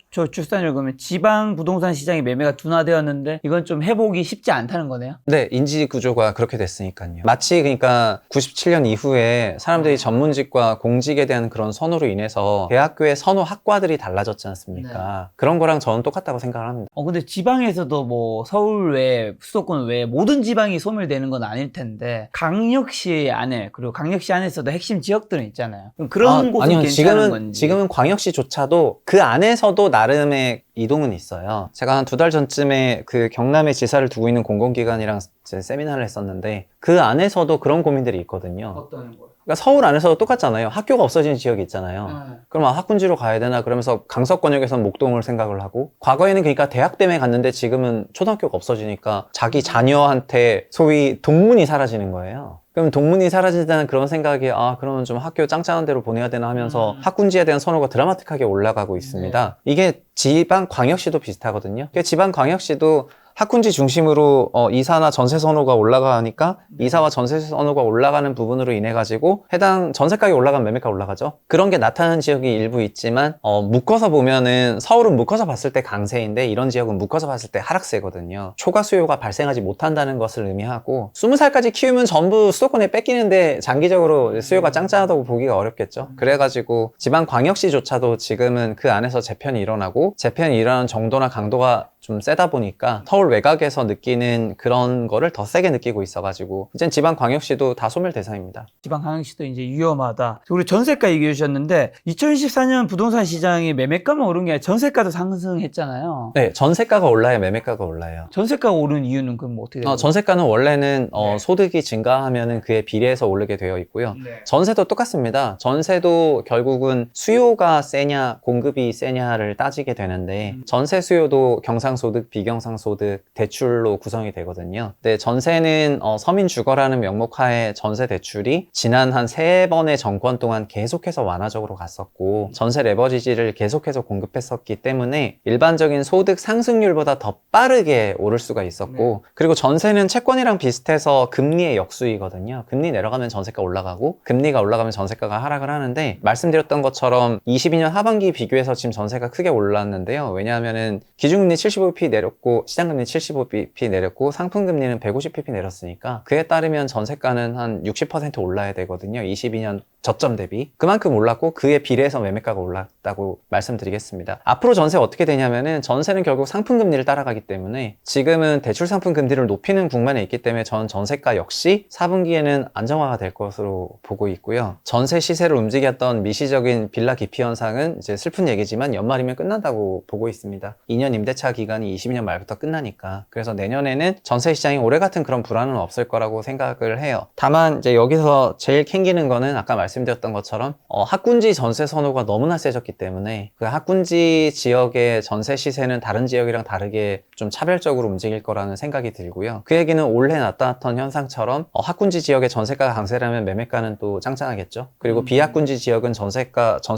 저출산율 그러면 지방 부동산 시장이 매매가 둔화되었는데 이건 좀 회복이 쉽지 않다는 거네요? 네, 인지 구조가 그렇게 됐으니까요. 마치 그러니까 97년 이후에 사람들이 전문직과 공직에 대한 그런 선호로 인해서 대학교의 선호 학과들이 달라졌지 않습니까? 그런 거랑 저는 똑같다고 생각을 합니다. 근데 지방에서도 뭐 서울 외, 수도권 외 모든 지방이 소멸되는 건 아닐 텐데 강력시 안에 그리고 강력시 안에서도 핵심 지역들은 있잖아요. 그럼 그런 곳은 아니요, 괜찮은 건지? 지금은 광역시조차도 그 안에서도 나름의 이동은 있어요. 제가 한 2달 전쯤에 그 경남에 지사를 두고 있는 공공기관이랑 세미나를 했었는데 그 안에서도 그런 고민들이 있거든요. 어떤 거요? 그러니까 서울 안에서도 똑같잖아요. 학교가 없어지는 지역이 있잖아요. 그럼 학군지로 가야 되나 그러면서 강서권역에서는 목동을 생각을 하고 과거에는 그러니까 대학 때문에 갔는데 지금은 초등학교가 없어지니까 자기 자녀한테 소위 동문이 사라지는 거예요. 그럼 동문이 사라진다는 그런 생각이 그러면 좀 학교 짱짱한 데로 보내야 되나 하면서 학군지에 대한 선호가 드라마틱하게 올라가고 있습니다. 이게 지방 광역시도 비슷하거든요. 지방 광역시도 학군지 중심으로 이사나 전세 선호가 올라가니까 이사와 전세 선호가 올라가는 부분으로 인해 가지고 해당 전세가격이 올라가면 매매가 올라가죠. 그런 게 나타나는 지역이 일부 있지만 묶어서 보면은 서울은 묶어서 봤을 때 강세인데 이런 지역은 묶어서 봤을 때 하락세거든요. 초과 수요가 발생하지 못한다는 것을 의미하고 20살까지 키우면 전부 수도권에 뺏기는데 장기적으로 수요가 짱짱하다고 보기가 어렵겠죠. 그래가지고 지방 광역시조차도 지금은 그 안에서 재편이 일어나고 재편이 일어나는 정도나 강도가 좀 세다 보니까 서울 외곽에서 느끼는 그런 거를 더 세게 느끼고 있어가지고 이젠 지방광역시도 다 소멸 대상입니다. 지방항시도 이제 위험하다. 우리 전세가 얘기해 주셨는데 2024년 부동산 시장이 매매가만 오른 게 아니라 전세가도 상승했잖아요. 네, 전세가가 올라야 매매가가 올라요. 전세가가 오른 이유는 그럼 뭐 어떻게 돼요? 전세가는 원래는 네. 소득이 증가하면은 그에 비례해서 오르게 되어 있고요. 네. 전세도 똑같습니다. 전세도 결국은 수요가 세냐 공급이 세냐를 따지게 되는데 전세 수요도 경상소득, 비경상소득, 대출로 구성이 되거든요. 근데 전세는 서민 주거라는 명목하에 전세 대출이 지난 한 3번의 정권 동안 계속해서 완화적으로 갔었고 전세 레버리지를 계속해서 공급했었기 때문에 일반적인 소득 상승률보다 더 빠르게 오를 수가 있었고 그리고 전세는 채권이랑 비슷해서 금리의 역수이거든요. 금리 내려가면 전세가 올라가고 금리가 올라가면 전세가가 하락을 하는데 말씀드렸던 것처럼 22년 하반기 비교해서 지금 전세가 크게 올랐는데요. 왜냐하면은 기준금리 75bp 내렸고 시장금리 75bp 내렸고 상품금리는 150bp 내렸으니까 그에 따르면 전세가는 한 60% 올라야 되거든요. 22년 저점 대비 그만큼 올랐고 그에 비례해서 매매가가 올랐다고 말씀드리겠습니다. 앞으로 전세 어떻게 되냐면은 전세는 결국 상품금리를 따라가기 때문에 지금은 대출 상품금리를 높이는 국면에 있기 때문에 저는 전세가 역시 4분기에는 안정화가 될 것으로 보고 있고요. 전세 시세를 움직였던 미시적인 빌라 기피 현상은 이제 슬픈 얘기지만 연말이면 끝난다고 보고 있습니다. 2년 임대차 기간이 22년 말부터 끝나니까 그래서 내년에는 전세 시장이 올해 같은 그런 불안은 없을 거라고 생각을 해요. 다만 이제 여기서 제일 캥기는 거는 아까 말씀드렸던 것처럼 학군지 전세 선호가 너무나 세졌기 때문에 그 학군지 지역의 전세 시세는 다른 지역이랑 다르게 좀 차별적으로 움직일 거라는 생각이 들고요. 그 얘기는 올해 나타났던 현상처럼 학군지 지역의 전세가가 강세라면 매매가는 또 짱짱하겠죠. 그리고 비학군지 지역은 전세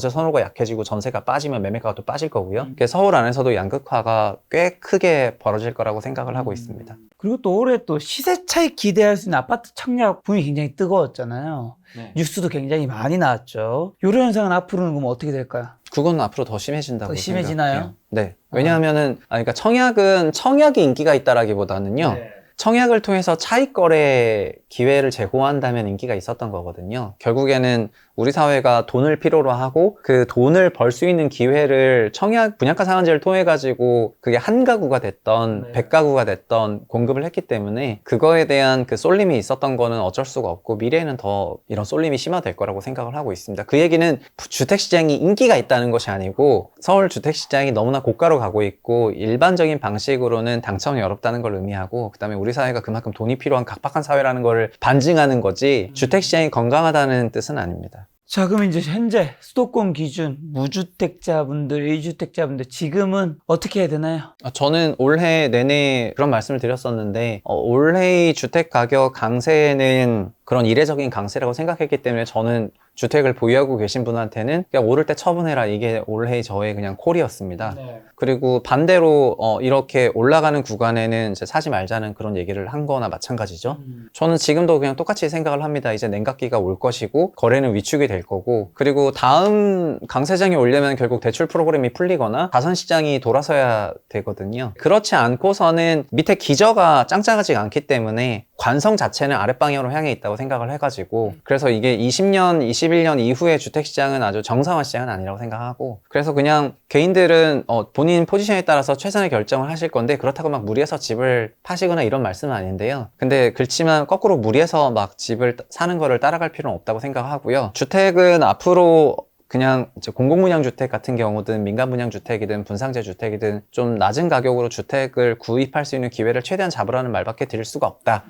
선호가 약해지고 전세가 빠지면 매매가가 또 빠질 거고요. 서울 안에서도 양극화가 꽤 크게 벌어질 거라고 생각을 하고 있습니다. 그리고 또 올해 또 시세 차익 기대할 수 있는 아파트 청약 붐이 굉장히 뜨거웠잖아요. 네. 뉴스도 굉장히 많이 나왔죠. 이런 현상은 앞으로는 그럼 어떻게 될까요? 그건 앞으로 더 심해진다고 더 심해지나요? 생각해요. 네. 왜냐하면은 그러니까 청약이 인기가 있다라기보다는요. 청약을 통해서 차익 거래 기회를 제공한다면 인기가 있었던 거거든요. 결국에는 우리 사회가 돈을 필요로 하고 그 돈을 벌 수 있는 기회를 청약 분양가 상한제를 통해 가지고 그게 한 가구가 됐던 100가구가 됐던 공급을 했기 때문에 그거에 대한 그 쏠림이 있었던 거는 어쩔 수가 없고 미래에는 더 이런 쏠림이 심화될 거라고 생각을 하고 있습니다. 그 얘기는 주택시장이 인기가 있다는 것이 아니고 서울 주택시장이 너무나 고가로 가고 있고 일반적인 방식으로는 당첨이 어렵다는 걸 의미하고 그 다음에 우리 사회가 그만큼 돈이 필요한 각박한 사회라는 걸 반증하는 거지 주택시장이 건강하다는 뜻은 아닙니다. 자, 그럼 이제 현재 수도권 기준 무주택자분들, 1주택자분들 지금은 어떻게 해야 되나요? 저는 올해 내내 그런 말씀을 드렸었는데 올해의 주택 가격 강세는 그런 이례적인 강세라고 생각했기 때문에 저는 주택을 보유하고 계신 분한테는 그냥 오를 때 처분해라 이게 올해의 저의 그냥 콜이었습니다. 그리고 반대로 이렇게 올라가는 구간에는 이제 사지 말자는 그런 얘기를 한 거나 마찬가지죠. 저는 지금도 그냥 똑같이 생각을 합니다. 이제 냉각기가 올 것이고 거래는 위축이 될 거고 그리고 다음 강세장이 오려면 결국 대출 프로그램이 풀리거나 자산시장이 돌아서야 되거든요. 그렇지 않고서는 밑에 기저가 짱짱하지 않기 때문에 관성 자체는 아랫방향으로 향해 있다고 생각을 해가지고 그래서 이게 20년, 21년 이후의 주택시장은 아주 정상화 시장은 아니라고 생각하고 그래서 그냥 개인들은 본인 포지션에 따라서 최선의 결정을 하실 건데 그렇다고 막 무리해서 집을 파시거나 이런 말씀은 아닌데요. 근데 그렇지만 거꾸로 무리해서 막 집을 사는 거를 따라갈 필요는 없다고 생각하고요. 주택은 앞으로 그냥 이제 공공분양주택 같은 경우든 민간분양주택이든 분상제주택이든 좀 낮은 가격으로 주택을 구입할 수 있는 기회를 최대한 잡으라는 말밖에 드릴 수가 없다.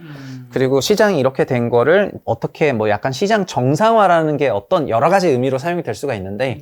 그리고 시장이 이렇게 된 거를 어떻게 뭐 약간 시장 정상화라는 게 어떤 여러 가지 의미로 사용이 될 수가 있는데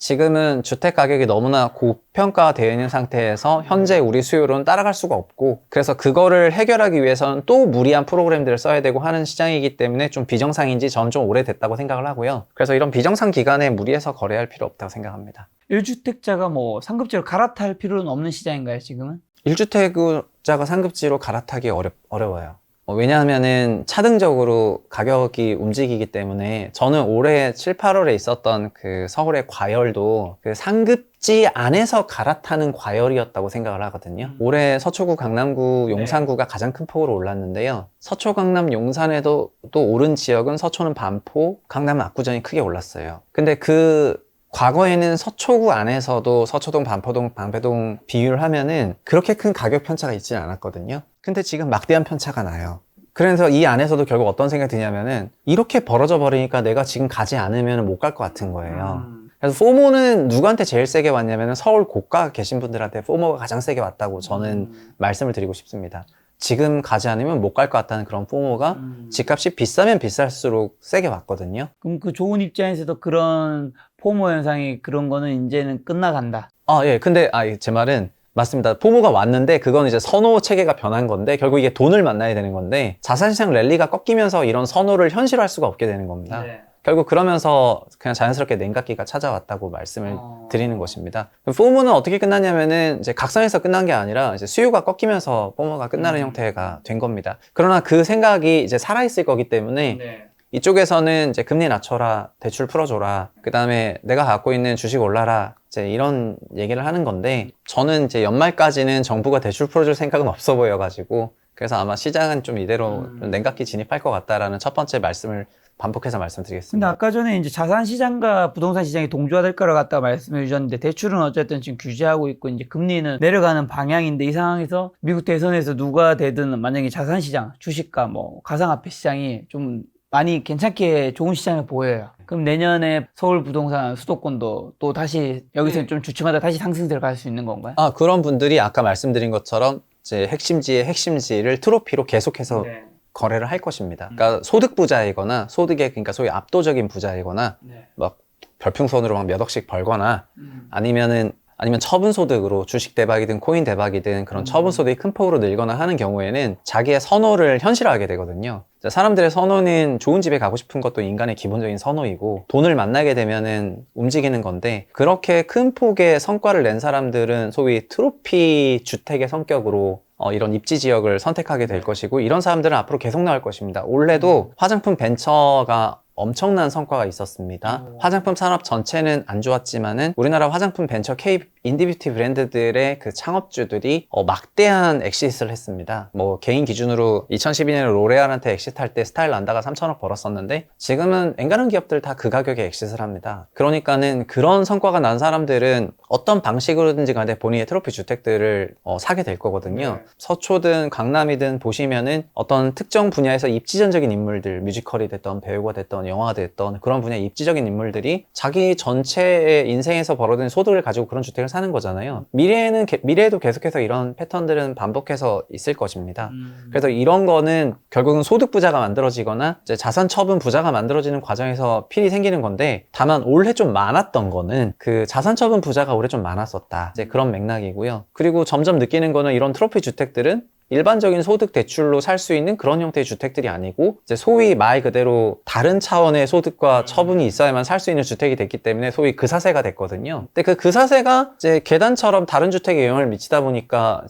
지금은 주택 가격이 너무나 고평가되어 있는 상태에서 현재 우리 수요로는 따라갈 수가 없고 그래서 그거를 해결하기 위해서는 또 무리한 프로그램들을 써야 되고 하는 시장이기 때문에 좀 비정상인지 저는 좀 오래됐다고 생각을 하고요. 그래서 이런 비정상 기간에 무리해서 거래할 필요 없다고 생각합니다. 1주택자가 뭐 상급지로 갈아탈 필요는 없는 시장인가요, 지금은? 1주택자가 상급지로 갈아타기 어려워요. 왜냐하면은 차등적으로 가격이 움직이기 때문에 저는 올해 7, 8월에 있었던 그 서울의 과열도 그 상급지 안에서 갈아타는 과열이었다고 생각을 하거든요. 올해 서초구, 강남구, 용산구가 가장 큰 폭으로 올랐는데요. 서초, 강남, 용산에도 또 오른 지역은 서초는 반포, 강남은 압구정이 크게 올랐어요. 근데 그 과거에는 서초구 안에서도 서초동, 반포동, 방배동 비교를 하면은 그렇게 큰 가격 편차가 있지 않았거든요. 근데 지금 막대한 편차가 나요. 그래서 이 안에서도 결국 어떤 생각이 드냐면은 이렇게 벌어져 버리니까 내가 지금 가지 않으면 못 갈 것 같은 거예요. 그래서 포모는 누구한테 제일 세게 왔냐면 서울 고가 계신 분들한테 포모가 가장 세게 왔다고 저는 말씀을 드리고 싶습니다. 지금 가지 않으면 못 갈 것 같다는 그런 포모가 집값이 비싸면 비쌀수록 세게 왔거든요. 그럼 그 좋은 입장에서도 그런 포모 현상이 그런 거는 이제는 끝나간다. 예. 근데, 제 말은 맞습니다. 포모가 왔는데 그건 이제 선호 체계가 변한 건데 결국 이게 돈을 만나야 되는 건데 자산시장 랠리가 꺾이면서 이런 선호를 현실화할 수가 없게 되는 겁니다. 네. 결국 그러면서 그냥 자연스럽게 냉각기가 찾아왔다고 말씀을 드리는 것입니다. 포모는 어떻게 끝났냐면은 이제 각성해서 끝난 게 아니라 이제 수요가 꺾이면서 포모가 끝나는 형태가 된 겁니다. 그러나 그 생각이 이제 살아있을 거기 때문에 네. 이쪽에서는 이제 금리 낮춰라, 대출 풀어줘라, 그 다음에 내가 갖고 있는 주식 올라라, 이제 이런 얘기를 하는 건데, 저는 이제 연말까지는 정부가 대출 풀어줄 생각은 없어 보여가지고, 그래서 아마 시장은 좀 이대로 좀 냉각기 진입할 것 같다라는 첫 번째 말씀을 반복해서 근데 말씀드리겠습니다. 아까 전에 이제 자산 시장과 부동산 시장이 동조화될 거라고 갖다 말씀해 주셨는데 대출은 어쨌든 지금 규제하고 있고 이제 금리는 내려가는 방향인데 이 상황에서 미국 대선에서 누가 되든 만약에 자산 시장, 주식과 뭐 가상화폐 시장이 좀 많이 괜찮게 좋은 시장을 보여요. 그럼 내년에 서울 부동산 수도권도 또 다시 여기서 좀 주춤하다 다시 상승세를 갈 수 있는 건가요? 그런 분들이 아까 말씀드린 것처럼 이제 핵심지의 핵심지를 트로피로 계속해서 네. 거래를 할 것입니다. 그러니까 소득 부자이거나 소득의 그러니까 소위 압도적인 부자이거나 네. 막 별풍선으로 막 몇 억씩 벌거나 아니면 처분 소득으로 주식 대박이든 코인 대박이든 그런 처분 소득이 큰 폭으로 늘거나 하는 경우에는 자기의 선호를 현실화하게 되거든요. 사람들의 선호는 좋은 집에 가고 싶은 것도 인간의 기본적인 선호이고 돈을 만나게 되면은 움직이는 건데 그렇게 큰 폭의 성과를 낸 사람들은 소위 트로피 주택의 성격으로 이런 입지 지역을 선택하게 될 것이고 이런 사람들은 앞으로 계속 나올 것입니다. 올해도 화장품 벤처가 엄청난 성과가 있었습니다. 화장품 산업 전체는 안 좋았지만은 우리나라 화장품 벤처 K 인디뷰티 브랜드들의 그 창업주들이 막대한 엑시트를 했습니다. 뭐 개인 기준으로 2012년에 로레알한테 엑시트할 때 스타일 난다가 3천억 벌었었는데 지금은 엔간한 기업들 다 그 가격에 엑시트를 합니다. 그러니까는 그런 성과가 난 사람들은 어떤 방식으로든지 간에 본인의 트로피 주택들을 사게 될 거거든요. 서초든 강남이든 보시면은 어떤 특정 분야에서 입지전적인 인물들, 뮤지컬이 됐던 배우가 됐던 영화가 됐던 그런 분야의 입지적인 인물들이 자기 전체의 인생에서 벌어든 소득을 가지고 그런 주택을 사는 거잖아요. 미래에도 계속해서 이런 패턴들은 반복해서 있을 것입니다. 그래서 이런 거는 결국은 소득 부자가 만들어지거나 이제 자산 처분 부자가 만들어지는 과정에서 필이 생기는 건데 다만 올해 좀 많았던 거는 그 자산 처분 부자가 올해 좀 많았었다. 이제 그런 맥락이고요. 그리고 점점 느끼는 거는 이런 트로피 주택들은 일반적인 소득 대출로 살 수 있는 그런 형태의 주택들이 아니고 이제 소위 말 그대로 다른 차원의 소득과 처분이 있어야만 살 수 있는 주택이 됐기 때문에 소위 그사세가 됐거든요. 근데 그 그사세가 이제 계단처럼 다른 주택에 영향을 미치다 보니까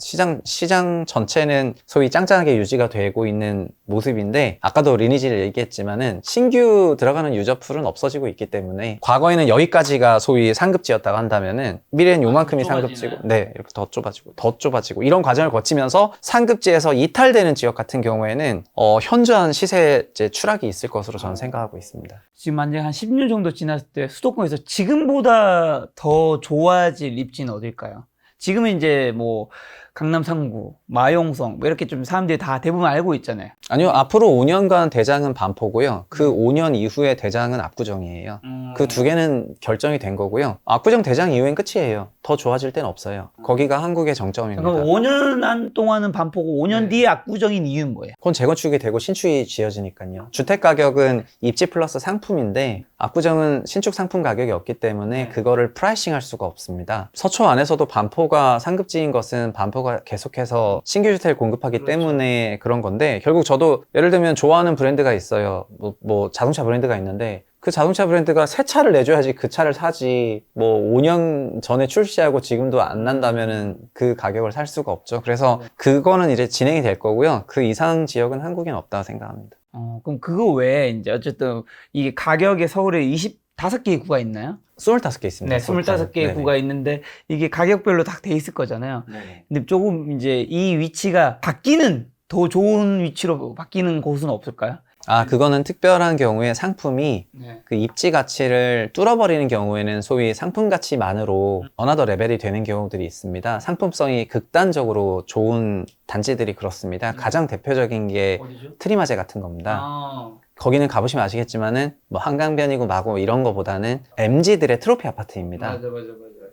시장 전체는 소위 짱짱하게 유지가 되고 있는 모습인데 아까도 리니지를 얘기했지만은 신규 들어가는 유저풀은 없어지고 있기 때문에 과거에는 여기까지가 소위 상급지였다고 한다면은 미래는 요만큼이 상급지고 이렇게 더 좁아지고 이런 과정을 거치면서 상급지에서 이탈되는 지역 같은 경우에는 현저한 시세 추락이 있을 것으로 저는 생각하고 있습니다. 지금 만약에 한 10년 정도 지났을 때 수도권에서 지금보다 더 좋아질 입지는 어딜까요? 지금은 이제 뭐 강남 3구, 마용성 뭐 이렇게 좀 사람들이 다 대부분 알고 있잖아요. 아니요, 앞으로 5년간 대장은 반포고요. 그 5년 이후에 대장은 압구정이에요. 그 두 개는 결정이 된 거고요. 압구정 대장 이후엔 끝이에요. 더 좋아질 데는 없어요. 거기가 한국의 정점입니다. 그럼 5년 안 동안은 반포고 5년 뒤에 압구정인 이유는 뭐예요? 그건 재건축이 되고 신축이 지어지니까요. 주택 가격은 입지 플러스 상품인데 압구정은 신축 상품 가격이 없기 때문에 그거를 프라이싱 할 수가 없습니다. 서초 안에서도 반포가 상급지인 것은 반포가 계속해서 신규 주택을 공급하기 때문에 그런 건데 결국 저도 예를 들면 좋아하는 브랜드가 있어요. 뭐 자동차 브랜드가 있는데 그 자동차 브랜드가 새 차를 내줘야지 그 차를 사지 뭐 5년 전에 출시하고 지금도 안 난다면은 그 가격을 살 수가 없죠. 그래서 그거는 이제 진행이 될 거고요. 그 이상 지역은 한국엔 없다고 생각합니다. 그럼 그거 외에 이제 어쨌든 이게 가격에 서울에 25개의 구가 있나요? 25개 있습니다. 네, 25개의 구가 있는데 이게 가격별로 다 돼 있을 거잖아요. 근데 조금 이제 이 위치가 더 좋은 위치로 바뀌는 곳은 없을까요? 아, 그거는 특별한 경우에 상품이 네. 그 입지 가치를 뚫어버리는 경우에는 소위 상품 가치만으로 어나더 레벨이 되는 경우들이 있습니다. 상품성이 극단적으로 좋은 단지들이 그렇습니다. 가장 대표적인 게 어디죠? 트리마제 같은 겁니다. 아. 거기는 가보시면 아시겠지만은 뭐 한강변이고 마고 이런 거보다는 MZ들의 트로피 아파트입니다. 맞아.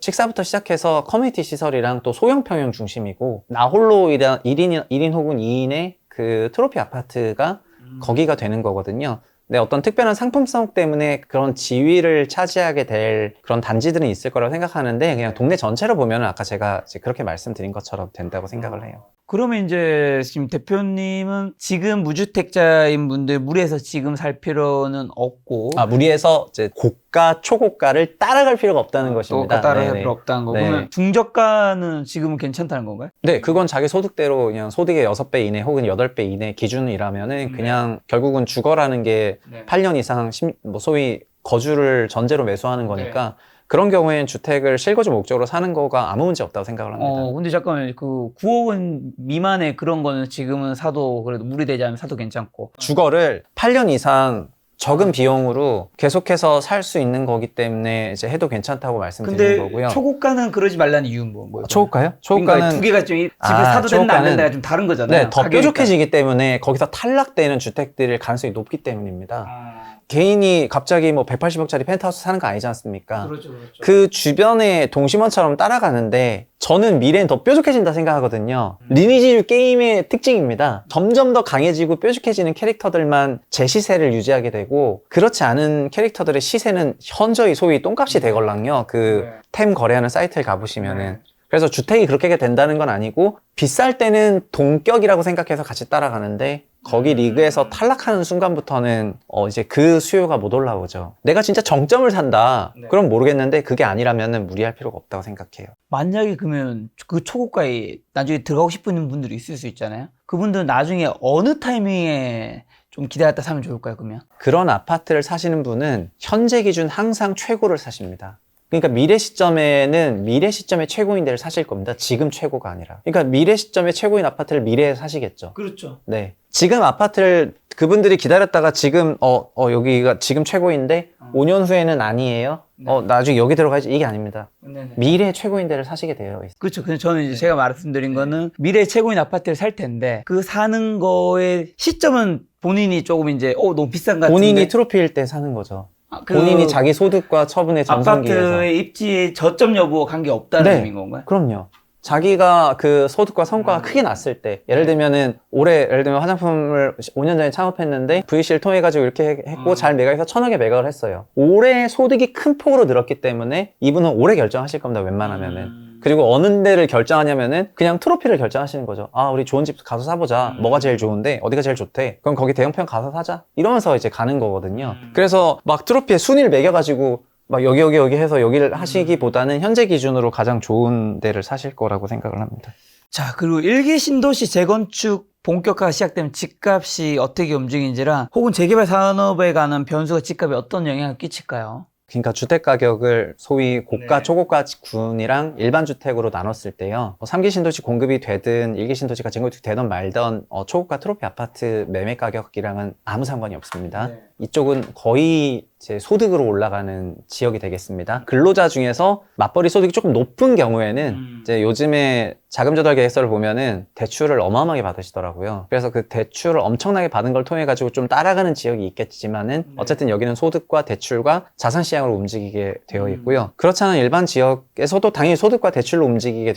식사부터 시작해서 커뮤니티 시설이랑 또 소형 평형 중심이고 나 홀로 1인 혹은 2인의 그 트로피 아파트가 거기가 되는 거거든요. 근데 어떤 특별한 상품성 때문에 그런 지위를 차지하게 될 그런 단지들은 있을 거라고 생각하는데 그냥 동네 전체로 보면 아까 제가 이제 그렇게 말씀드린 것처럼 된다고 생각을 해요. 그러면 이제 지금 대표님은 지금 무주택자인 분들 무리해서 지금 살 필요는 없고 아, 무리해서 이제 고가, 초고가를 따라갈 필요가 없다는 것입니다. 또 따라갈 네네. 필요 없다는 거. 네. 그러면 중저가는 지금은 괜찮다는 건가요? 네, 그건 자기 소득대로 그냥 소득의 6배 이내 혹은 8배 이내 기준이라면은 그냥 결국은 주거라는 게 8년 이상 뭐 소위 거주를 전제로 매수하는 거니까 그런 경우에는 주택을 실거주 목적으로 사는 거가 아무 문제 없다고 생각을 합니다. 근데 잠깐만, 그 9억 원 미만의 그런 거는 지금은 사도 그래도 무리되지 않으면 사도 괜찮고. 주거를 8년 이상 적은 비용으로 계속해서 살 수 있는 거기 때문에 이제 해도 괜찮다고 말씀드리는 거고요. 근데 초고가는 그러지 말라는 이유는 뭐예요? 초고가요? 그러니까 초고가는 두 개가 좀 집을 사도 된다 안 된다가 좀 다른 거잖아요. 네, 더 가격이니까. 뾰족해지기 때문에 거기서 탈락되는 주택들일 가능성이 높기 때문입니다. 아, 개인이 갑자기 뭐 180억짜리 펜트하우스 사는 거 아니지 않습니까? 그렇죠. 그 주변에 동심원처럼 따라가는데 저는 미래는 더 뾰족해진다 생각하거든요. 리니지 게임의 특징입니다. 점점 더 강해지고 뾰족해지는 캐릭터들만 제 시세를 유지하게 되고 그렇지 않은 캐릭터들의 시세는 현저히 소위 똥값이 되걸랑요. 그 템 거래하는 사이트를 가보시면은. 그래서 주택이 그렇게 된다는 건 아니고 비쌀 때는 동격이라고 생각해서 같이 따라가는데 거기 리그에서 탈락하는 순간부터는 이제 그 수요가 못 올라오죠. 내가 진짜 정점을 산다. 그럼 모르겠는데 그게 아니라면은 무리할 필요가 없다고 생각해요. 만약에 그러면 그 초고가에 나중에 들어가고 싶은 분들이 있을 수 있잖아요. 그분들은 나중에 어느 타이밍에 좀 기다렸다 사면 좋을까요, 그러면? 그런 아파트를 사시는 분은 현재 기준 항상 최고를 사십니다. 그러니까 미래 시점에는 미래 시점의 최고인 데를 사실 겁니다. 지금 최고가 아니라. 그러니까 미래 시점의 최고인 아파트를 미래에 사시겠죠. 그렇죠. 네. 지금 아파트를 그분들이 기다렸다가 지금 여기가 지금 최고인데 5년 후에는 아니에요. 나중에 여기 들어가야지 이게 아닙니다. 미래 최고인 데를 사시게 되어 있어요. 그렇죠. 근데 저는 이제 제가 말씀드린 거는 미래 최고인 아파트를 살 텐데 그 사는 거의 시점은 본인이 조금 이제 너무 비싼 것 같은데 본인이 트로피일 때 사는 거죠. 본인이 자기 소득과 처분의 전성기에서 아파트의 입지 저점 여부와 관계 없다는 의미인 건가요? 그럼요. 자기가 그 소득과 성과가 크게 났을 때 예를 들면은 예를 들면 화장품을 5년 전에 창업했는데 VC를 통해 가지고 이렇게 했고 잘 매각해서 1,000억에 매각을 했어요. 올해 소득이 큰 폭으로 늘었기 때문에 이분은 올해 결정하실 겁니다. 웬만하면은. 그리고 어느 데를 결정하냐면은 그냥 트로피를 결정하시는 거죠. 아, 우리 좋은 집 가서 사보자. 뭐가 제일 좋은데 어디가 제일 좋대. 그럼 거기 대형평 가서 사자. 이러면서 이제 가는 거거든요. 그래서 막 트로피에 순위를 매겨가지고 막 여기 해서 여기를 하시기보다는 현재 기준으로 가장 좋은 데를 사실 거라고 생각을 합니다. 자, 그리고 일기 신도시 재건축 본격화가 시작되면 집값이 어떻게 움직이는지랑 혹은 재개발 산업에 관한 변수가 집값에 어떤 영향을 끼칠까요? 그러니까 주택 가격을 소위 고가, 초고가 군이랑 일반 주택으로 나눴을 때요. 3기 신도시 공급이 되든 1기 신도시가 재건축 되든 말든 초고가 트로피 아파트 매매 가격이랑은 아무 상관이 없습니다. 이쪽은 거의 제 소득으로 올라가는 지역이 되겠습니다. 근로자 중에서 맞벌이 소득이 조금 높은 경우에는 이제 요즘에 자금조달 계획서를 보면은 대출을 어마어마하게 받으시더라고요. 그래서 그 대출을 엄청나게 받은 걸 통해 가지고 좀 따라가는 지역이 있겠지만은 어쨌든 여기는 소득과 대출과 자산 시장으로 움직이게 되어 있고요. 그렇지 않은 일반 지역에서도 당연히 소득과 대출로 움직이게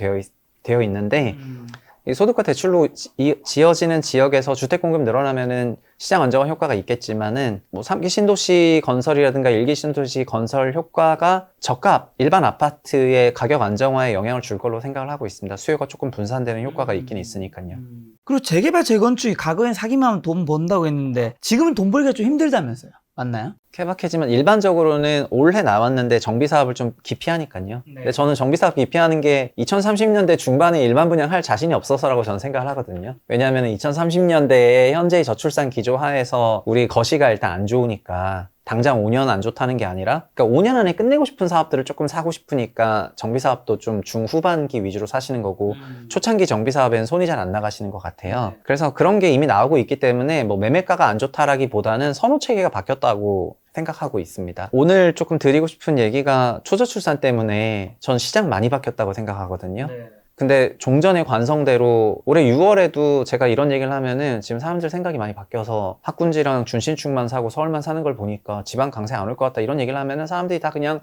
되어 있는데 이 소득과 대출로 지어지는 지역에서 주택 공급 늘어나면은 시장 안정화 효과가 있겠지만은 뭐 3기 신도시 건설이라든가 1기 신도시 건설 효과가 저가 일반 아파트의 가격 안정화에 영향을 줄 걸로 생각을 하고 있습니다. 수요가 조금 분산되는 효과가 있긴 있으니까요. 그리고 재개발 재건축이 과거엔 사기만 하면 돈 번다고 했는데 지금은 돈 벌기가 좀 힘들다면서요? 맞나요? 케바케지만 일반적으로는 올해 나왔는데 정비 사업을 좀 기피하니까요. 근데 저는 정비 사업 기피하는 게 2030년대 중반에 일반 분양할 자신이 없어서라고 저는 생각을 하거든요. 왜냐하면 2030년대에 현재의 저출산 기조 하에서 우리 거시가 일단 안 좋으니까 당장 5년 안 좋다는 게 아니라, 그러니까 5년 안에 끝내고 싶은 사업들을 조금 사고 싶으니까 정비 사업도 좀 중후반기 위주로 사시는 거고 초창기 정비 사업에는 손이 잘 안 나가시는 것 같아요. 그래서 그런 게 이미 나오고 있기 때문에 뭐 매매가가 안 좋다라기보다는 선호 체계가 바뀌었다고 생각하고 있습니다. 오늘 조금 드리고 싶은 얘기가 초저출산 때문에 전 시장 많이 바뀌었다고 생각하거든요. 근데 종전의 관성대로 올해 6월에도 제가 이런 얘기를 하면은 지금 사람들 생각이 많이 바뀌어서 학군지랑 준신축만 사고 서울만 사는 걸 보니까 지방 강세 안 올 것 같다 이런 얘기를 하면은 사람들이 다 그냥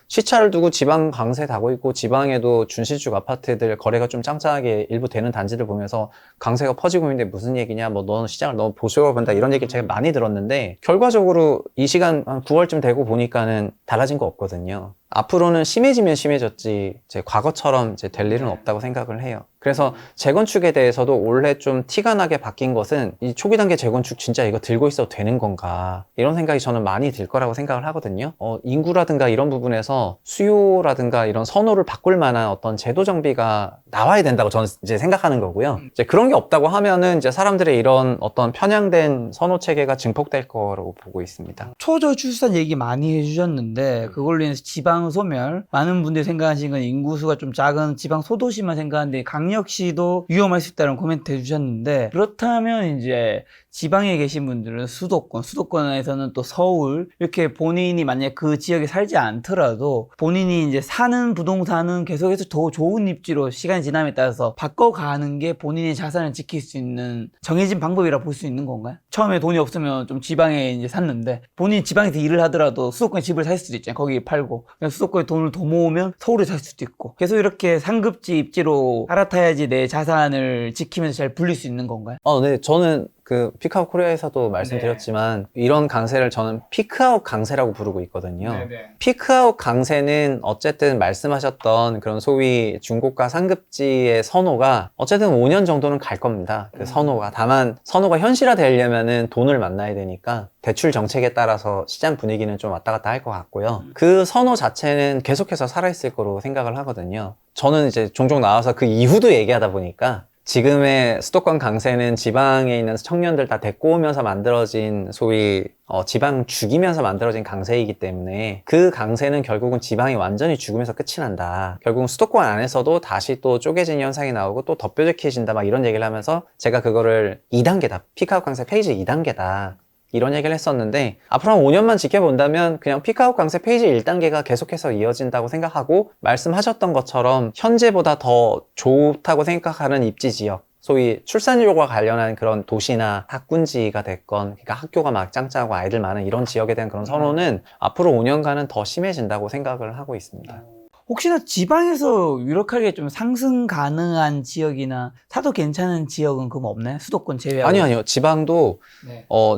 시차를 두고 지방 강세 다고 있고 지방에도 준신축 아파트들 거래가 좀 짱짱하게 일부 되는 단지들 보면서 강세가 퍼지고 있는데 무슨 얘기냐, 뭐 너는 시장을 너무 보수적으로 본다 이런 얘기를 제가 많이 들었는데 결과적으로 이 시간 한 9월쯤 되고 보니까는 달라진 거 없거든요. 앞으로는 심해지면 심해졌지 이제 과거처럼 이제 될 일은 없다고 생각을 해요. 그래서 재건축에 대해서도 올해 좀 티가 나게 바뀐 것은 이 초기 단계 재건축 진짜 이거 들고 있어도 되는 건가 이런 생각이 저는 많이 들 거라고 생각을 하거든요. 인구라든가 이런 부분에서 수요라든가 이런 선호를 바꿀 만한 어떤 제도 정비가 나와야 된다고 저는 이제 생각하는 거고요. 이제 그런 게 없다고 하면은 이제 사람들의 이런 어떤 편향된 선호 체계가 증폭될 거라고 보고 있습니다. 초저출산 얘기 많이 해주셨는데 그걸로 인해서 지방 소멸, 많은 분들이 생각하시는 건 인구수가 좀 작은 지방 소도시만 생각하는데 강력시도 위험할 수 있다는 코멘트 해주셨는데, 그렇다면 이제 지방에 계신 분들은 수도권에서는 또 서울, 이렇게 본인이 만약에 그 지역에 살지 않더라도 본인이 이제 사는 부동산은 계속해서 더 좋은 입지로 시간이 지남에 따라서 바꿔가는 게 본인의 자산을 지킬 수 있는 정해진 방법이라 볼 수 있는 건가요? 처음에 돈이 없으면 좀 지방에 이제 샀는데 본인이 지방에서 일을 하더라도 수도권에 집을 살 수도 있잖아요. 거기 팔고 수도권에 돈을 더 모으면 서울에 살 수도 있고, 계속 이렇게 상급지 입지로 갈아타야지 내 자산을 지키면서 잘 불릴 수 있는 건가요? 네, 저는 그 피크아웃 코리아에서도 말씀드렸지만 이런 강세를 저는 피크아웃 강세라고 부르고 있거든요. 피크아웃 강세는 어쨌든 말씀하셨던 그런 소위 중고가 상급지의 선호가 어쨌든 5년 정도는 갈 겁니다. 그 선호가. 다만 선호가 현실화 되려면은 돈을 만나야 되니까 대출 정책에 따라서 시장 분위기는 좀 왔다 갔다 할 것 같고요. 그 선호 자체는 계속해서 살아있을 거로 생각을 하거든요. 저는 이제 종종 나와서 그 이후도 얘기하다 보니까 지금의 수도권 강세는 지방에 있는 청년들 다 데리고 오면서 만들어진 소위 지방 죽이면서 만들어진 강세이기 때문에 그 강세는 결국은 지방이 완전히 죽으면서 끝이 난다. 결국은 수도권 안에서도 다시 또 쪼개진 현상이 나오고 또 더 뾰족해진다 막 이런 얘기를 하면서 제가 그거를 2단계다. 피크아웃 강세 페이지 2단계다. 이런 얘기를 했었는데 앞으로 한 5년만 지켜본다면 그냥 피크아웃 강세 페이지 1단계가 계속해서 이어진다고 생각하고, 말씀하셨던 것처럼 현재보다 더 좋다고 생각하는 입지 지역, 소위 출산율과 관련한 그런 도시나 학군지가 됐건, 그러니까 학교가 막 짱짱하고 아이들 많은 이런 지역에 대한 그런 선호는 앞으로 5년간은 더 심해진다고 생각을 하고 있습니다. 혹시나 지방에서 유력하게 좀 상승 가능한 지역이나 사도 괜찮은 지역은 그럼 없나요? 수도권 제외하고. 아니요. 지방도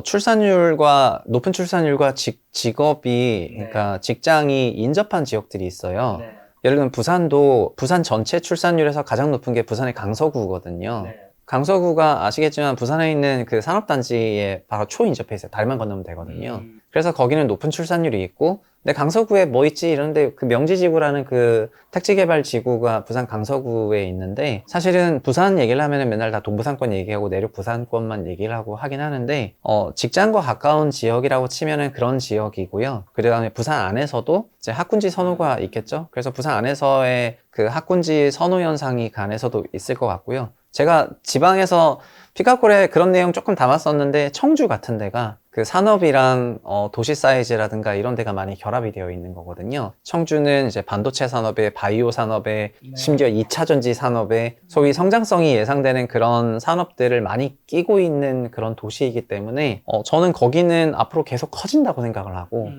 출산율과 높은 출산율과 직업이 그러니까 직장이 인접한 지역들이 있어요. 예를 들면 부산도 부산 전체 출산율에서 가장 높은 게 부산의 강서구거든요. 강서구가 아시겠지만 부산에 있는 그 산업단지에 바로 초인접해 있어요. 다리만 건너면 되거든요. 그래서 거기는 높은 출산율이 있고, 근데 강서구에 뭐 있지 이런데 그 명지지구라는 그 택지개발지구가 부산 강서구에 있는데, 사실은 부산 얘기를 하면은 맨날 다 동부산권 얘기하고 내륙 부산권만 얘기를 하고 하긴 하는데 직장과 가까운 지역이라고 치면은 그런 지역이고요. 그 다음에 부산 안에서도 이제 학군지 선호가 있겠죠. 그래서 부산 안에서의 그 학군지 선호 현상이 그 안에서도 있을 것 같고요. 제가 지방에서 피카콜에 그런 내용 조금 담았었는데 청주 같은 데가 그 산업이랑 도시 사이즈라든가 이런 데가 많이 결합이 되어 있는 거거든요. 청주는 이제 반도체 산업에, 바이오 산업에, 심지어 2차 전지 산업에 소위 성장성이 예상되는 그런 산업들을 많이 끼고 있는 그런 도시이기 때문에 저는 거기는 앞으로 계속 커진다고 생각을 하고,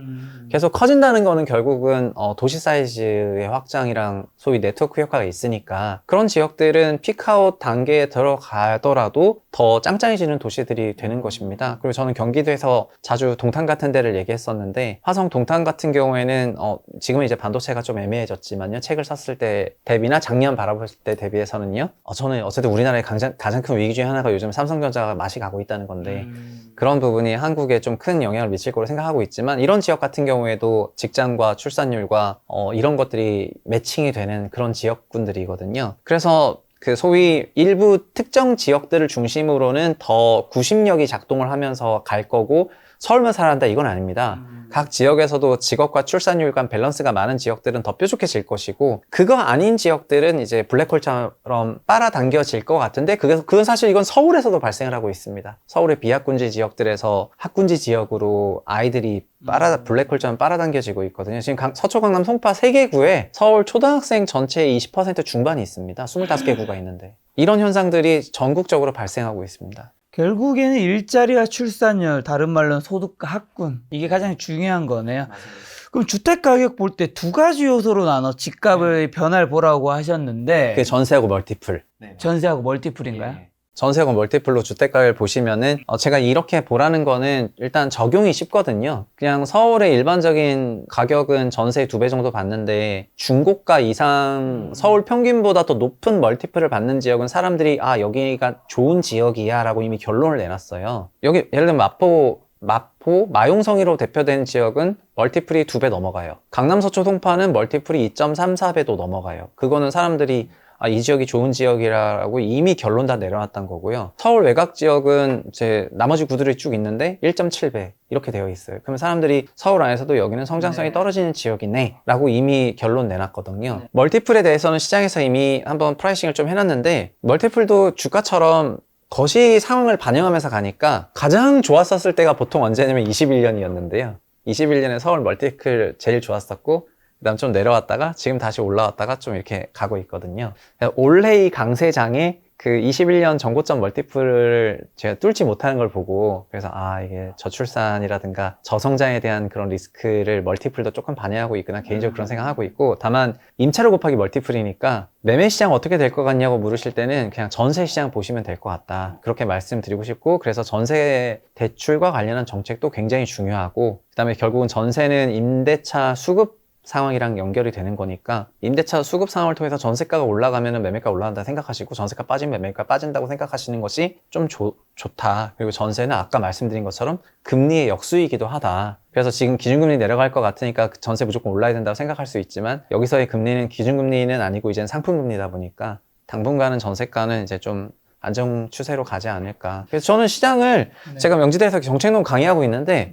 계속 커진다는 거는 결국은 도시 사이즈의 확장이랑 소위 네트워크 효과가 있으니까 그런 지역들은 피크아웃 단계에 들어가더라도 더 짱짱해지는 도시들이 되는 것입니다. 그리고 저는 경기도에서 책에서 자주 동탄 같은 데를 얘기했었는데, 화성 동탄 같은 경우에는 지금은 이제 반도체가 좀 애매해졌지만요, 책을 샀을 때 대비나 작년 바라봤을 때 대비해서는요, 저는 어쨌든 우리나라의 가장 큰 위기 중에 하나가 요즘 삼성전자가 맛이 가고 있다는 건데, 그런 부분이 한국에 좀 큰 영향을 미칠 거로 생각하고 있지만, 이런 지역 같은 경우에도 직장과 출산율과 이런 것들이 매칭이 되는 그런 지역군들이거든요. 그래서 그 소위 일부 특정 지역들을 중심으로는 더 구심력이 작동을 하면서 갈 거고, 서울만 살아난다 이건 아닙니다. 각 지역에서도 직업과 출산율 간 밸런스가 많은 지역들은 더 뾰족해질 것이고, 그거 아닌 지역들은 이제 블랙홀처럼 빨아당겨질 것 같은데, 그건 사실 이건 서울에서도 발생을 하고 있습니다. 서울의 비학군지 지역들에서 학군지 지역으로 아이들이 블랙홀처럼 빨아당겨지고 있거든요. 지금 서초, 강남, 송파 3개 구에 서울 초등학생 전체의 20% 중반이 있습니다. 25개 구가 있는데. 이런 현상들이 전국적으로 발생하고 있습니다. 결국에는 일자리와 출산율, 다른 말로는 소득과 학군, 이게 가장 중요한 거네요. 맞아요. 그럼 주택 가격 볼 때 두 가지 요소로 나눠 집값의 변화를 보라고 하셨는데, 그게 전세하고 멀티플. 네. 전세하고 멀티플인가요? 예. 전세하고 멀티플로 주택가를 보시면은 제가 이렇게 보라는 거는 일단 적용이 쉽거든요. 그냥 서울의 일반적인 가격은 전세 2배 정도 받는데, 중고가 이상 서울 평균보다 더 높은 멀티플을 받는 지역은 사람들이 여기가 좋은 지역이야 라고 이미 결론을 내놨어요. 여기 예를 들면 마포, 마용성이로 대표되는 지역은 멀티플이 2배 넘어가요. 강남, 서초, 송파는 멀티플이 2.34배도 넘어가요. 그거는 사람들이 이 지역이 좋은 지역이라고 이미 결론 다 내려놨던 거고요. 서울 외곽 지역은 이제 나머지 구들이 쭉 있는데 1.7배 이렇게 되어 있어요. 그러면 사람들이 서울 안에서도 여기는 성장성이 떨어지는 지역이네 라고 이미 결론 내놨거든요. 멀티플에 대해서는 시장에서 이미 한번 프라이싱을 좀 해놨는데, 멀티플도 주가처럼 거시 상황을 반영하면서 가니까 가장 좋았었을 때가 보통 언제냐면 21년이었는데요. 21년에 서울 멀티플 제일 좋았었고, 그 다음 좀 내려왔다가 지금 다시 올라왔다가 좀 이렇게 가고 있거든요. 올해 이 강세장에 그 21년 전고점 멀티플을 제가 뚫지 못하는 걸 보고, 그래서 이게 저출산이라든가 저성장에 대한 그런 리스크를 멀티플도 조금 반영하고 있구나, 개인적으로 그런 생각하고 있고, 다만 임차료 곱하기 멀티플이니까 매매 시장 어떻게 될 것 같냐고 물으실 때는 그냥 전세 시장 보시면 될 것 같다, 그렇게 말씀드리고 싶고, 그래서 전세 대출과 관련한 정책도 굉장히 중요하고, 그 다음에 결국은 전세는 임대차 수급 상황이랑 연결이 되는 거니까, 임대차 수급 상황을 통해서 전세가가 올라가면 매매가 올라간다 생각하시고, 전세가 빠지면 매매가 빠진다고 생각하시는 것이 좀 좋다. 그리고 전세는 아까 말씀드린 것처럼 금리의 역수이기도 하다. 그래서 지금 기준금리 내려갈 것 같으니까 전세 무조건 올라야 된다고 생각할 수 있지만, 여기서의 금리는 기준금리는 아니고 이제는 상품금리다 보니까 당분간은 전세가는 이제 좀 안정 추세로 가지 않을까. 그래서 저는 시장을 제가 명지대에서 정책론 강의하고 있는데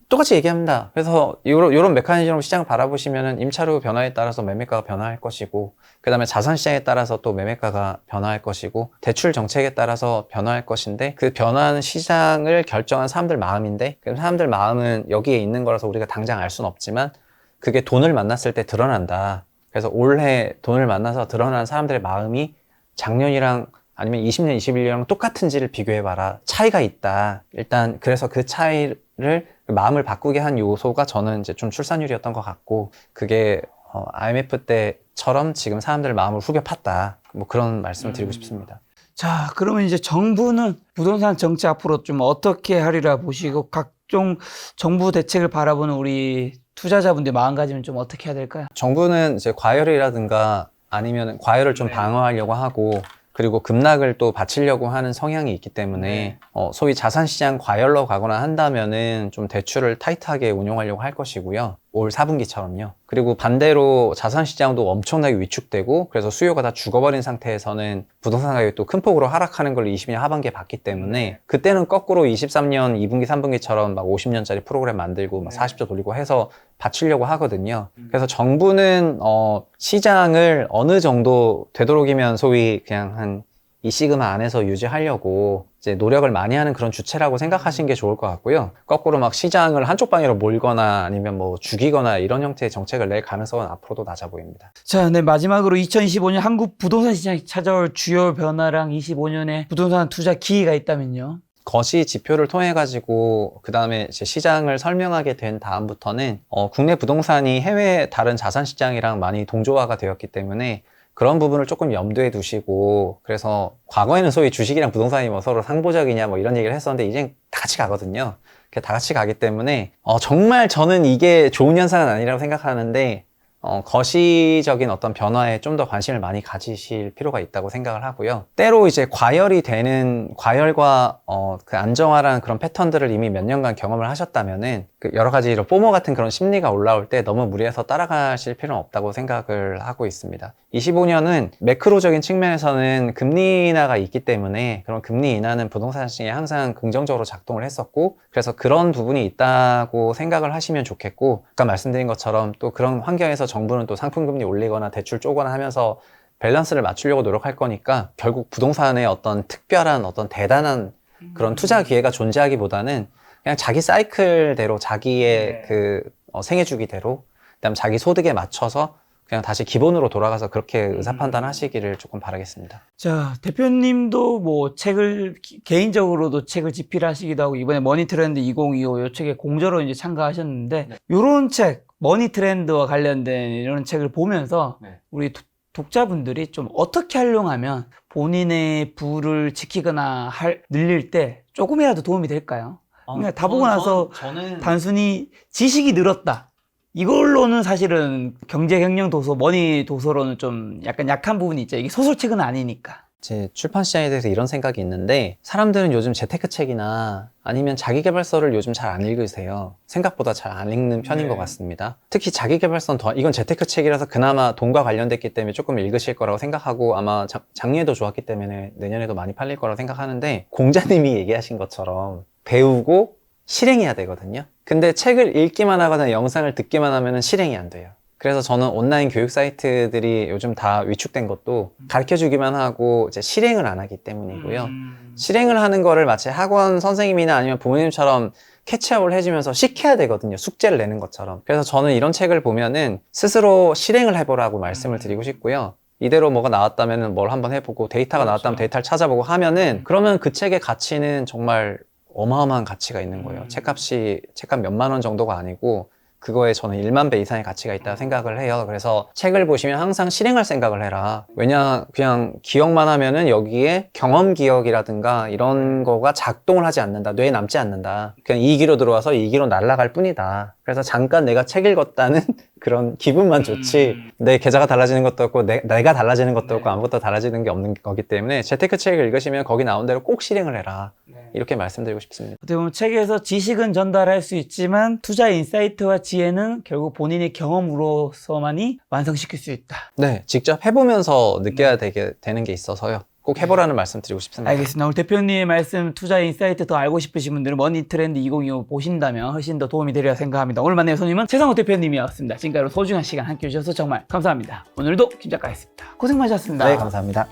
똑같이 얘기합니다. 그래서 이런 메커니즘으로 시장을 바라보시면은 임차료 변화에 따라서 매매가가 변화할 것이고, 그 다음에 자산 시장에 따라서 또 매매가가 변화할 것이고, 대출 정책에 따라서 변화할 것인데, 그 변화하는 시장을 결정한 사람들 마음인데, 그 사람들 마음은 여기에 있는 거라서 우리가 당장 알 수는 없지만, 그게 돈을 만났을 때 드러난다. 그래서 올해 돈을 만나서 드러난 사람들의 마음이 작년이랑 아니면 20년, 21년이랑 똑같은지를 비교해봐라. 차이가 있다. 일단 그래서 그 차이를 마음을 바꾸게 한 요소가 저는 이제 좀 출산율이었던 것 같고, 그게 IMF 때처럼 지금 사람들 마음을 후벼 팠다. 뭐 그런 말씀을 드리고 싶습니다. 자, 그러면 이제 정부는 부동산 정책 앞으로 좀 어떻게 하리라 보시고, 각종 정부 대책을 바라보는 우리 투자자분들 마음가짐은 좀 어떻게 해야 될까요? 정부는 이제 과열이라든가 아니면 과열을 좀 방어하려고 하고, 그리고 급락을 또 받치려고 하는 성향이 있기 때문에 소위 자산시장 과열로 가거나 한다면은 좀 대출을 타이트하게 운용하려고 할 것이고요. 올 4분기처럼요. 그리고 반대로 자산시장도 엄청나게 위축되고, 그래서 수요가 다 죽어버린 상태에서는 부동산 가격이 또 큰 폭으로 하락하는 걸 20년 하반기에 봤기 때문에, 그때는 거꾸로 23년 2분기 3분기처럼 막 50년짜리 프로그램 만들고 막 40조 돌리고 해서 받치려고 하거든요. 그래서 정부는 시장을 어느 정도 되도록이면 소위 그냥 한 이 시그마 안에서 유지하려고 이제 노력을 많이 하는 그런 주체라고 생각하시는 게 좋을 것 같고요. 거꾸로 막 시장을 한쪽 방향으로 몰거나 아니면 뭐 죽이거나 이런 형태의 정책을 낼 가능성은 앞으로도 낮아 보입니다. 자, 네, 마지막으로 2025년 한국 부동산 시장이 찾아올 주요 변화랑 25년에 부동산 투자 기회가 있다면요? 거시 지표를 통해 가지고 그 다음에 이제 시장을 설명하게 된 다음부터는 국내 부동산이 해외 다른 자산 시장이랑 많이 동조화가 되었기 때문에 그런 부분을 조금 염두에 두시고, 그래서 과거에는 소위 주식이랑 부동산이 뭐 서로 상보적이냐 뭐 이런 얘기를 했었는데 이젠 다 같이 가거든요. 다 같이 가기 때문에 정말 저는 이게 좋은 현상은 아니라고 생각하는데 거시적인 어떤 변화에 좀 더 관심을 많이 가지실 필요가 있다고 생각을 하고요. 때로 이제 과열과 그 안정화라는 그런 패턴들을 이미 몇 년간 경험을 하셨다면은 그 여러 가지로 포모 같은 그런 심리가 올라올 때 너무 무리해서 따라가실 필요는 없다고 생각을 하고 있습니다. 25년은 매크로적인 측면에서는 금리 인하가 있기 때문에 그런 금리 인하는 부동산 시장에 항상 긍정적으로 작동을 했었고, 그래서 그런 부분이 있다고 생각을 하시면 좋겠고, 아까 말씀드린 것처럼 또 그런 환경에서 정부는 또 상품금리 올리거나 대출 쪼거나 하면서 밸런스를 맞추려고 노력할 거니까 결국 부동산의 어떤 특별한 어떤 대단한 그런 투자 기회가 존재하기보다는 그냥 자기 사이클대로 자기의 그 생애 주기대로, 그다음 자기 소득에 맞춰서 그냥 다시 기본으로 돌아가서 그렇게 의사 판단하시기를 조금 바라겠습니다. 자, 대표님도 뭐 개인적으로도 책을 집필하시기도 하고, 이번에 머니트렌드 2025 요 책에 공저로 이제 참가하셨는데, 요런 책, 머니트렌드와 관련된 이런 책을 보면서 우리 독자분들이 좀 어떻게 활용하면 본인의 부를 지키거나 늘릴 때 조금이라도 도움이 될까요? 그러니까 다 보고 나서 단순히 지식이 늘었다, 이걸로는 사실은 경제경영 도서, 머니 도서로는 좀 약간 약한 부분이 있죠. 이게 소설책은 아니니까. 제 출판 시장에 대해서 이런 생각이 있는데, 사람들은 요즘 재테크 책이나 아니면 자기계발서를 요즘 잘 안 읽으세요. 생각보다 잘 안 읽는 편인 것 같습니다. 특히 자기계발서는 이건 재테크 책이라서 그나마 돈과 관련됐기 때문에 조금 읽으실 거라고 생각하고, 아마 작년에도 좋았기 때문에 내년에도 많이 팔릴 거라고 생각하는데, 공자님이 얘기하신 것처럼 배우고 실행해야 되거든요. 근데 책을 읽기만 하거나 영상을 듣기만 하면 실행이 안 돼요. 그래서 저는 온라인 교육 사이트들이 요즘 다 위축된 것도 가르쳐 주기만 하고 이제 실행을 안 하기 때문이고요. 실행을 하는 거를 마치 학원 선생님이나 아니면 부모님처럼 캐치업을 해주면서 시켜야 되거든요. 숙제를 내는 것처럼. 그래서 저는 이런 책을 보면은 스스로 실행을 해보라고 말씀을 드리고 싶고요. 이대로 뭐가 나왔다면 뭘 한번 해보고, 데이터가 나왔다면 데이터를 찾아보고 하면은, 그러면 그 책의 가치는 정말 어마어마한 가치가 있는 거예요. 책값 몇만 원 정도가 아니고 그거에 저는 1만 배 이상의 가치가 있다고 생각을 해요. 그래서 책을 보시면 항상 실행할 생각을 해라. 왜냐, 그냥 기억만 하면은 여기에 경험 기억이라든가 이런 거가 작동을 하지 않는다. 뇌에 남지 않는다. 그냥 이기로 들어와서 이기로 날아갈 뿐이다. 그래서 잠깐 내가 책 읽었다는 그런 기분만 좋지, 내 계좌가 달라지는 것도 없고 내가 달라지는 것도 없고 아무것도 달라지는 게 없는 거기 때문에 재테크 책을 읽으시면 거기 나온 대로 꼭 실행을 해라. 이렇게 말씀드리고 싶습니다. 어떻게 보면 책에서 지식은 전달할 수 있지만 투자 인사이트와 지혜는 결국 본인의 경험으로서만이 완성시킬 수 있다. 네, 직접 해보면서 느껴야 되는 게 있어서요. 꼭 해보라는 말씀 드리고 싶습니다. 알겠습니다. 오늘 대표님의 말씀, 투자 인사이트 더 알고 싶으신 분들은 머니트렌드 2025 보신다면 훨씬 더 도움이 되리라 생각합니다. 오늘 만난 손님은 최상호 대표님이었습니다. 지금까지 소중한 시간 함께 해주셔서 정말 감사합니다. 오늘도 김 작가였습니다. 고생 많으셨습니다. 네, 감사합니다.